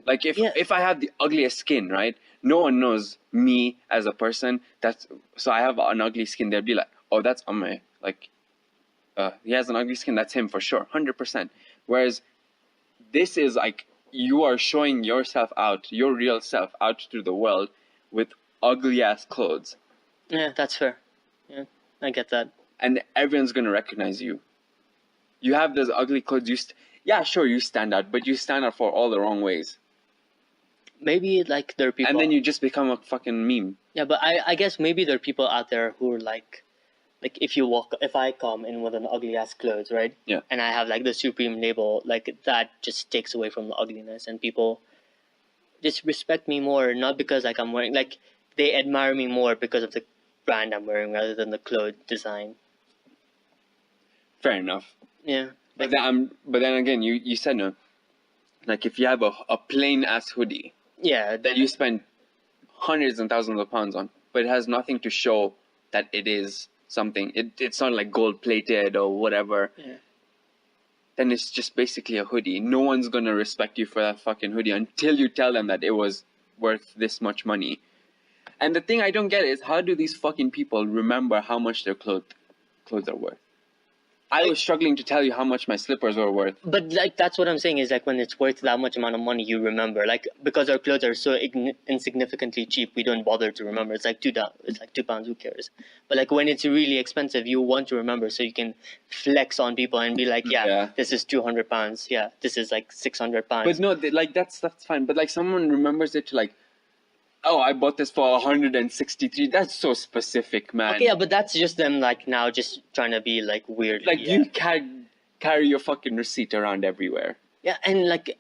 Speaker 1: Like if I have the ugliest skin, right? No one knows me as a person. So I have an ugly skin. They'll be like, oh, that's Amay. Like, he has an ugly skin. That's him for sure, 100%. Whereas this is like you are showing yourself out, your real self out to the world with ugly ass clothes.
Speaker 2: Yeah, that's fair. Yeah, I get that.
Speaker 1: And everyone's gonna recognize you. You have those ugly clothes. Sure, you stand out, but you stand out for all the wrong ways.
Speaker 2: Maybe like there are people,
Speaker 1: and then you just become a fucking meme.
Speaker 2: Yeah, but I guess maybe there are people out there who are like if I come in with an ugly ass clothes, right?
Speaker 1: Yeah.
Speaker 2: And I have like the Supreme label, like that just takes away from the ugliness, and people just respect me more, not because like I'm wearing, like they admire me more because of the brand I'm wearing rather than the clothes design.
Speaker 1: Fair enough.
Speaker 2: Yeah.
Speaker 1: But then again, you said no. Like if you have a plain ass hoodie.
Speaker 2: Yeah.
Speaker 1: That you spend hundreds and thousands of pounds on, but it has nothing to show that it is something. It's not like gold plated or whatever.
Speaker 2: Yeah.
Speaker 1: Then it's just basically a hoodie. No one's gonna respect you for that fucking hoodie until you tell them that it was worth this much money. And the thing I don't get is, how do these fucking people remember how much their clothes are worth? I was struggling to tell you how much my slippers were worth.
Speaker 2: But like that's what I'm saying is like when it's worth that much amount of money, you remember. Like because our clothes are so insignificantly cheap, we don't bother to remember. It's like it's like £2. Who cares? But like when it's really expensive, you want to remember so you can flex on people and be like,
Speaker 1: Yeah.
Speaker 2: this is £200. Yeah, this is like £600.
Speaker 1: But no, like that's fine. But like someone remembers it to like, oh, I bought this for 163. That's so specific, man.
Speaker 2: Okay, yeah, but that's just them like now just trying to be like weird.
Speaker 1: Like you can't carry your fucking receipt around everywhere.
Speaker 2: Yeah, and like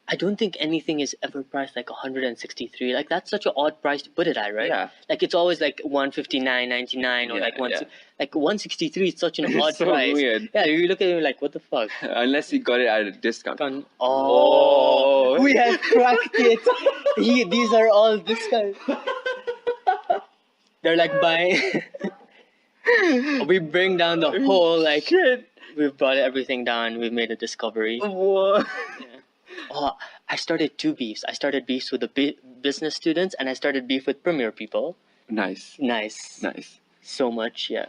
Speaker 2: I don't think anything is ever priced like 163. Like that's such an odd price to put it at, right?
Speaker 1: Yeah.
Speaker 2: Like it's always like 159.99 or
Speaker 1: Yeah,
Speaker 2: like
Speaker 1: yeah.
Speaker 2: like 163 is such an
Speaker 1: It's
Speaker 2: odd
Speaker 1: so
Speaker 2: price.
Speaker 1: weird.
Speaker 2: Yeah, you look at it like what the fuck.
Speaker 1: Unless you got it at a discount.
Speaker 2: Oh, we have cracked it. These are all discounts. They're like buying. We bring down the whole like.
Speaker 1: Shit.
Speaker 2: We've brought everything down. We've made a discovery.
Speaker 1: What?
Speaker 2: Yeah. Oh, I started two beefs. I started beefs with the business students, and I started beef with premier people.
Speaker 1: Nice.
Speaker 2: Nice. So much, yeah.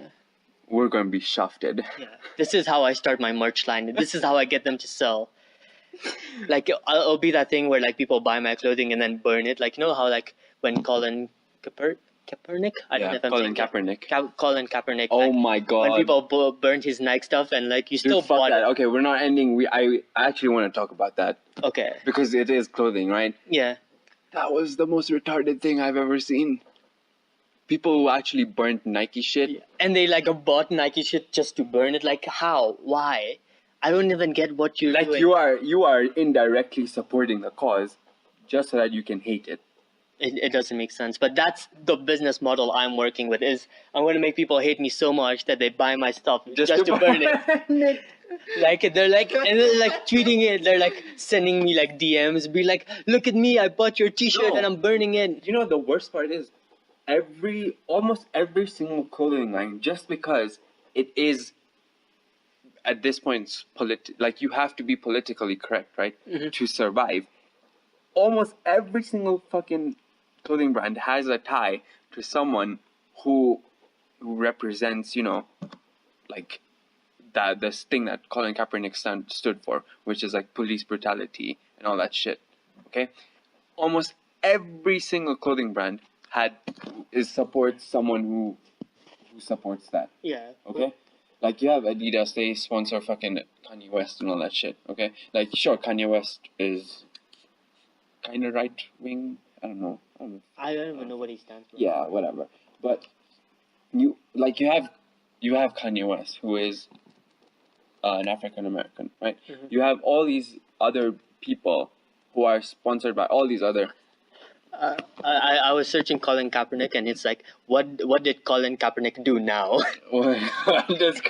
Speaker 1: We're gonna be shafted.
Speaker 2: Yeah. This is how I start my merch line. This is how I get them to sell. Like it'll be that thing where like people buy my clothing and then burn it. Like you know how like when Colin Kapernick? I don't know if I'm
Speaker 1: Colin
Speaker 2: saying
Speaker 1: Kaepernick.
Speaker 2: Colin Kaepernick.
Speaker 1: Oh
Speaker 2: like,
Speaker 1: my god.
Speaker 2: when people burned his Nike stuff and like you
Speaker 1: Dude,
Speaker 2: still
Speaker 1: fuck
Speaker 2: bought
Speaker 1: that.
Speaker 2: it.
Speaker 1: Okay, we're not ending. I actually want to talk about that
Speaker 2: Okay.
Speaker 1: because it is clothing, right?
Speaker 2: Yeah.
Speaker 1: That was the most retarded thing I've ever seen. People who actually burnt Nike shit.
Speaker 2: And they like bought Nike shit just to burn it. Like how? Why? I don't even get what you're
Speaker 1: Like
Speaker 2: doing.
Speaker 1: you are indirectly supporting the cause, just so that you can hate it.
Speaker 2: It doesn't make sense. But that's the business model I'm working with. Is I'm going to make people hate me so much that they buy my stuff just to burn it. Like they're like and they're like tweeting it. They're like sending me like DMs. Be like, look at me! I bought your T-shirt
Speaker 1: No.
Speaker 2: and I'm burning it.
Speaker 1: You know the worst part is, almost every single clothing line, just because it is at this point like you have to be politically correct, right, to survive. Almost every single fucking clothing brand has a tie to someone who represents, you know, like this thing that Colin Kaepernick stood for, which is like police brutality and all that shit. Okay, almost every single clothing brand supports someone who supports that.
Speaker 2: Yeah.
Speaker 1: Okay, like you have Adidas, they sponsor fucking Kanye West and all that shit. Okay, like sure, Kanye West is kind of right wing. I don't know.
Speaker 2: I don't even know what he stands for.
Speaker 1: Yeah, whatever. But you have Kanye West, who is an African American, right?
Speaker 2: Mm-hmm.
Speaker 1: You have all these other people who are sponsored by all these other.
Speaker 2: I was searching Colin Kaepernick and it's like, what did Colin Kaepernick do now?
Speaker 1: What does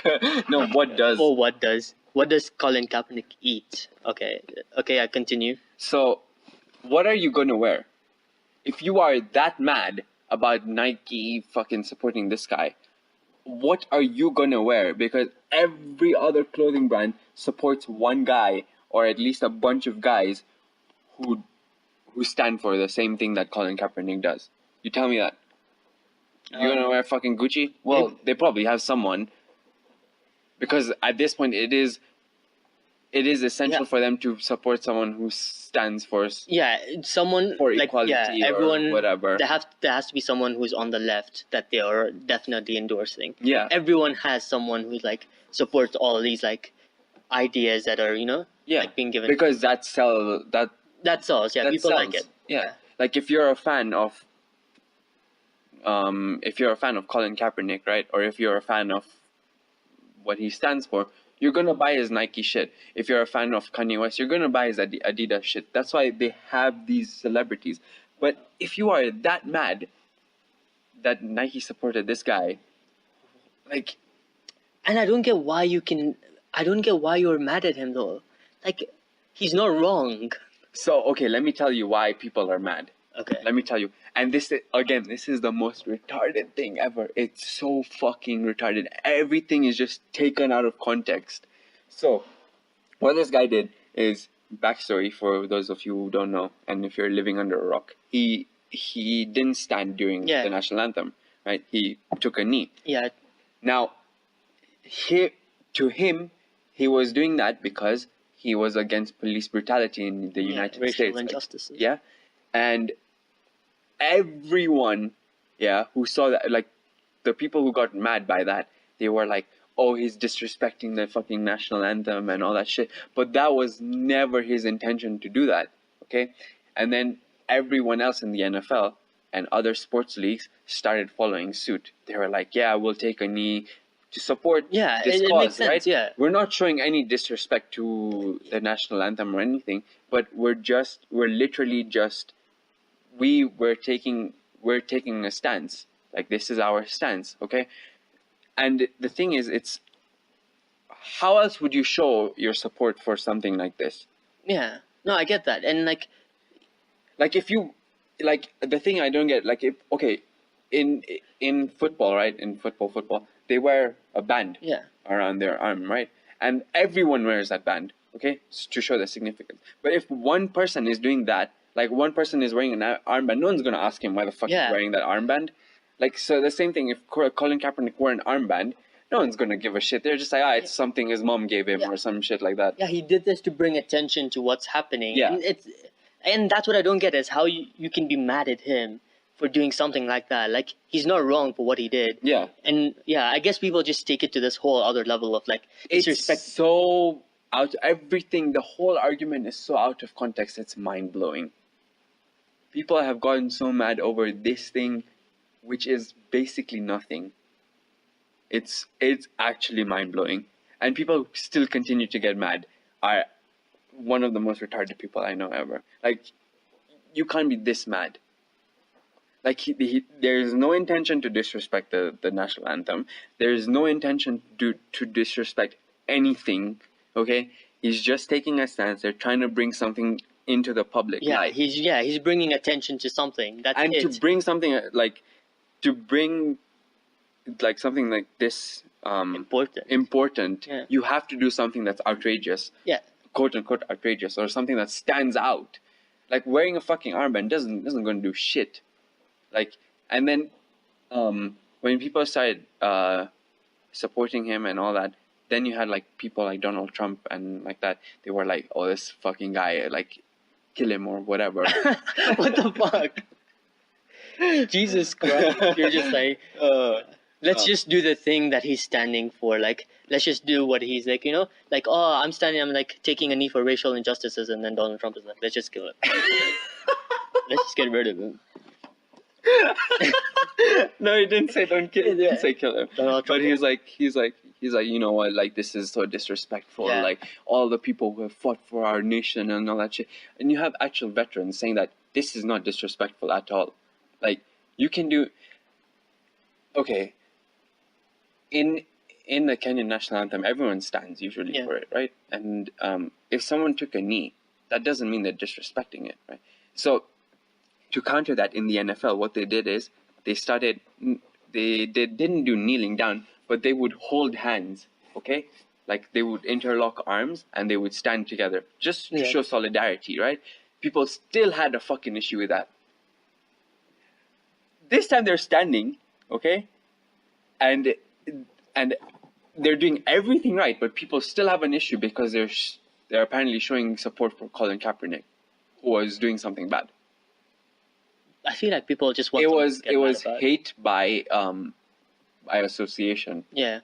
Speaker 2: Colin Kaepernick eat? Okay, I continue.
Speaker 1: So, what are you gonna wear? If you are that mad about Nike fucking supporting this guy, what are you gonna wear? Because every other clothing brand supports one guy, or at least a bunch of guys who stand for the same thing that Colin Kaepernick does. You tell me that. You gonna wear fucking Gucci? Well, they probably have someone. Because at this point, it is essential for them to support someone who stands for
Speaker 2: someone
Speaker 1: for
Speaker 2: like
Speaker 1: equality
Speaker 2: everyone
Speaker 1: or whatever.
Speaker 2: There has to be someone who's on the left that they are definitely endorsing.
Speaker 1: Yeah.
Speaker 2: Everyone has someone who's like supports all these like ideas that are like being given
Speaker 1: because that sells.
Speaker 2: That sells. Yeah,
Speaker 1: That
Speaker 2: people
Speaker 1: sells.
Speaker 2: like it.
Speaker 1: Yeah. Like if you're a fan of Colin Kaepernick, right? Or if you're a fan of what he stands for, you're gonna buy his Nike shit. If you're a fan of Kanye West, you're gonna buy his Adidas shit. That's why they have these celebrities. But if you are that mad that Nike supported this guy, like,
Speaker 2: and I don't get why you're mad at him though. Like, he's not wrong.
Speaker 1: so okay, let me tell you why people are mad.
Speaker 2: Okay.
Speaker 1: Let me tell you. And this is the most retarded thing ever. It's so fucking retarded. Everything is just taken out of context. So, what this guy did is, backstory for those of you who don't know, and if you're living under a rock, he he didn't stand during
Speaker 2: Yeah.
Speaker 1: the national anthem, right? He took a knee.
Speaker 2: Yeah.
Speaker 1: Now, to him, he was doing that because he was against police brutality in the United
Speaker 2: racial
Speaker 1: States.
Speaker 2: injustices.
Speaker 1: Yeah, and everyone, who saw that, like the people who got mad by that, they were like, "Oh, he's disrespecting the fucking national anthem and all that shit." But that was never his intention to do that. Okay, and then everyone else in the NFL and other sports leagues started following suit. They were like, "Yeah, we'll take a knee to support this
Speaker 2: it
Speaker 1: cause,
Speaker 2: makes sense,
Speaker 1: right?
Speaker 2: yeah.
Speaker 1: We're not showing any disrespect to the national anthem or anything, but we're literally just we're taking a stance. Like, this is our stance, okay?" And the thing is, it's how else would you show your support for something like this?
Speaker 2: Yeah. No, I get that. And like
Speaker 1: If you, like, the thing I don't get, like, if, okay, in football, right? In football, they wear a band around their arm, right? And everyone wears that band, okay, to show the significance. But if one person is doing that, like one person is wearing an armband, no one's gonna ask him why the fuck he's wearing that armband. Like, so the same thing, if Colin Kaepernick wore an armband, no one's gonna give a shit. They're just like, it's something his mom gave him or some shit like that.
Speaker 2: Yeah, he did this to bring attention to what's happening.
Speaker 1: Yeah.
Speaker 2: And that's what I don't get, is how you can be mad at him for doing something like that. Like, he's not wrong for what he did.
Speaker 1: Yeah.
Speaker 2: And yeah, I guess people just take it to this whole other level of like disrespect.
Speaker 1: It's so everything, the whole argument is so out of context, it's mind-blowing. People have gotten so mad over this thing, which is basically nothing. It's actually mind-blowing. And people who still continue to get mad are one of the most retarded people I know ever. Like, you can't be this mad. Like, there is no intention to disrespect the national anthem. There is no intention to disrespect anything, okay? He's just taking a stance. They're trying to bring something into the public light.
Speaker 2: He's bringing attention to something. That's
Speaker 1: and
Speaker 2: it.
Speaker 1: to bring something something like this important, you have to do something that's outrageous.
Speaker 2: Yeah.
Speaker 1: Quote unquote outrageous, or something that stands out. Like, wearing a fucking armband doesn't going to do shit. Like, and then when people started supporting him and all that, then you had like people like Donald Trump and like that. They were like, "Oh, this fucking guy, like, kill him or whatever."
Speaker 2: What the fuck? Jesus Christ! You're just like, let's just do the thing that he's standing for. Like, let's just do what he's like, like, oh, I'm like taking a knee for racial injustices, and then Donald Trump is like, let's just kill him. Let's just get rid of him.
Speaker 1: No, he didn't say don't kill. He didn't say kill him. But he's like, you know what? Like, this is so disrespectful.
Speaker 2: Yeah.
Speaker 1: Like, all the people who have fought for our nation and all that shit. And you have actual veterans saying that this is not disrespectful at all. Like, you can do. Okay. In the Kenyan national anthem, everyone stands usually for it, right? And if someone took a knee, that doesn't mean they're disrespecting it, right? So, to counter that, in the NFL, what they did is they didn't do kneeling down, but they would hold hands, okay? Like, they would interlock arms and they would stand together just to show solidarity, right? People still had a fucking issue with that. This time they're standing, okay? And they're doing everything right, but people still have an issue because they're apparently showing support for Colin Kaepernick, who was doing something bad.
Speaker 2: I feel like people just want.
Speaker 1: It was hate by association.
Speaker 2: Yeah,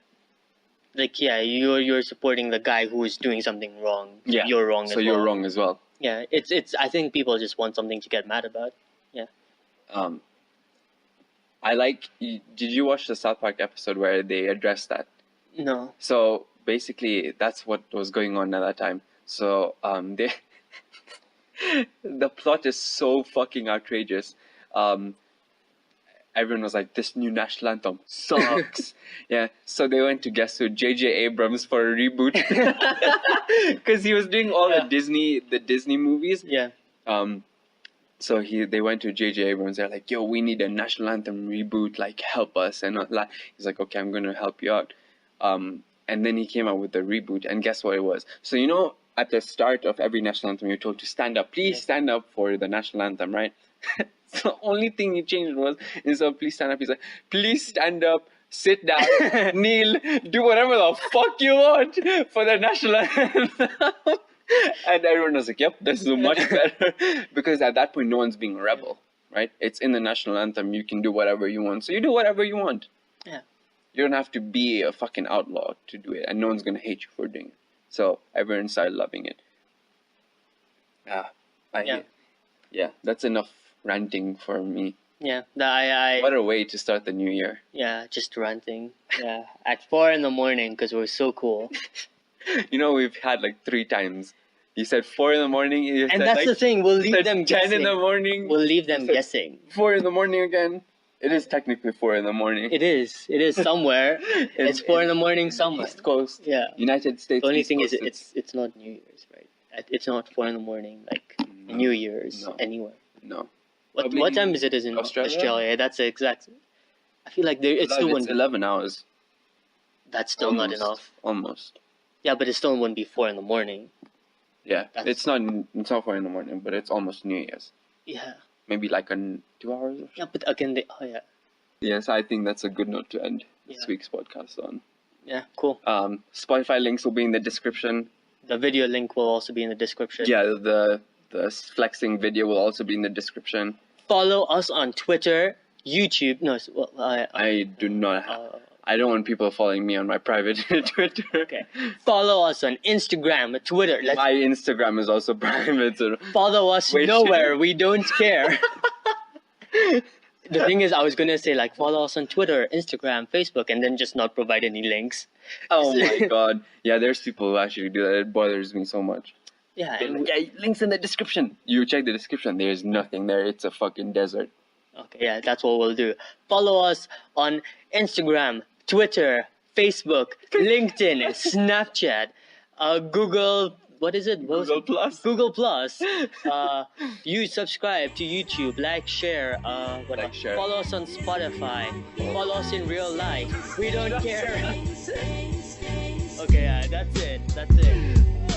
Speaker 2: like, you're supporting the guy who is doing something wrong.
Speaker 1: Yeah,
Speaker 2: you're wrong.
Speaker 1: So you're wrong as well.
Speaker 2: Yeah, it's. I think people just want something to get mad about. Yeah.
Speaker 1: Did you watch the South Park episode where they addressed that?
Speaker 2: No.
Speaker 1: So basically, that's what was going on at that time. So they the plot is so fucking outrageous. Everyone was like, "This new national anthem sucks." Yeah, so they went to guess who? J.J. Abrams for a reboot, because he was doing all the Disney movies.
Speaker 2: Yeah.
Speaker 1: So they went to J.J. Abrams. They're like, "Yo, we need a national anthem reboot. Like, help us." And he's like, "Okay, I'm gonna help you out." And then he came out with the reboot, and guess what it was? So, at the start of every national anthem, you're told to stand up. Please stand up for the national anthem, right? So the only thing he changed was instead of please stand up, he's like, please stand up, sit down, kneel, do whatever the fuck you want for the national anthem. And everyone was like, yep, this is much better. Because at that point, no one's being a rebel, right? It's in the national anthem. You can do whatever you want. So you do whatever you want.
Speaker 2: Yeah.
Speaker 1: You don't have to be a fucking outlaw to do it. And no one's going to hate you for doing it. So everyone started loving it. Yeah, that's enough ranting for me.
Speaker 2: Yeah.
Speaker 1: What a way to start the new year.
Speaker 2: Yeah, just ranting. Yeah. At 4 a.m, because we're so cool.
Speaker 1: You know, we've had like 3 times. You said 4 a.m. You
Speaker 2: And
Speaker 1: said,
Speaker 2: that's
Speaker 1: like,
Speaker 2: the thing. We'll leave
Speaker 1: said
Speaker 2: them
Speaker 1: 10
Speaker 2: guessing.
Speaker 1: a.m.
Speaker 2: We'll leave them
Speaker 1: said
Speaker 2: guessing.
Speaker 1: 4 a.m. again. It is technically 4 a.m.
Speaker 2: It is. It is somewhere. It's 4 a.m. somewhere.
Speaker 1: East Coast.
Speaker 2: Yeah.
Speaker 1: United States.
Speaker 2: The only
Speaker 1: East
Speaker 2: thing is,
Speaker 1: Coast,
Speaker 2: it's not New Year's, right? It's not 4 a.m. like New Year's
Speaker 1: No.
Speaker 2: anywhere.
Speaker 1: No.
Speaker 2: What time is it? Is in Australia? That's the exact. I feel like it's still
Speaker 1: It's 11 hours.
Speaker 2: That's still not enough.
Speaker 1: Almost.
Speaker 2: Yeah, but it still wouldn't be 4 a.m.
Speaker 1: Yeah, it's not 4 a.m, but it's almost New Year's.
Speaker 2: Yeah.
Speaker 1: Maybe like 2 hours or so.
Speaker 2: Yeah, but again, yeah.
Speaker 1: Yes, I think that's a good note to end this
Speaker 2: Yeah.
Speaker 1: week's podcast on.
Speaker 2: Yeah, cool.
Speaker 1: Spotify links will be in the description.
Speaker 2: The video link will also be in the description.
Speaker 1: Yeah, the flexing video will also be in the description.
Speaker 2: Follow us on Twitter, YouTube. No,
Speaker 1: I do not have... I don't want people following me on my private Twitter.
Speaker 2: Okay. Follow us on Instagram, Twitter.
Speaker 1: My Instagram is also private. So
Speaker 2: follow us nowhere. We don't care. The thing is, I was gonna say like follow us on Twitter, Instagram, Facebook, and then just not provide any links.
Speaker 1: Oh my god! Yeah, there's people who actually do that. It bothers me so much.
Speaker 2: Yeah,
Speaker 1: links in the description. You check the description. There's nothing there. It's a fucking desert.
Speaker 2: Okay, yeah, that's what we'll do. Follow us on Instagram, Twitter, Facebook, LinkedIn, Snapchat, Google. What is it?
Speaker 1: Google Plus.
Speaker 2: Google Plus. You subscribe to YouTube, like, share.
Speaker 1: Share.
Speaker 2: Follow us on Spotify. Follow us in real life. We don't care. Okay, that's it.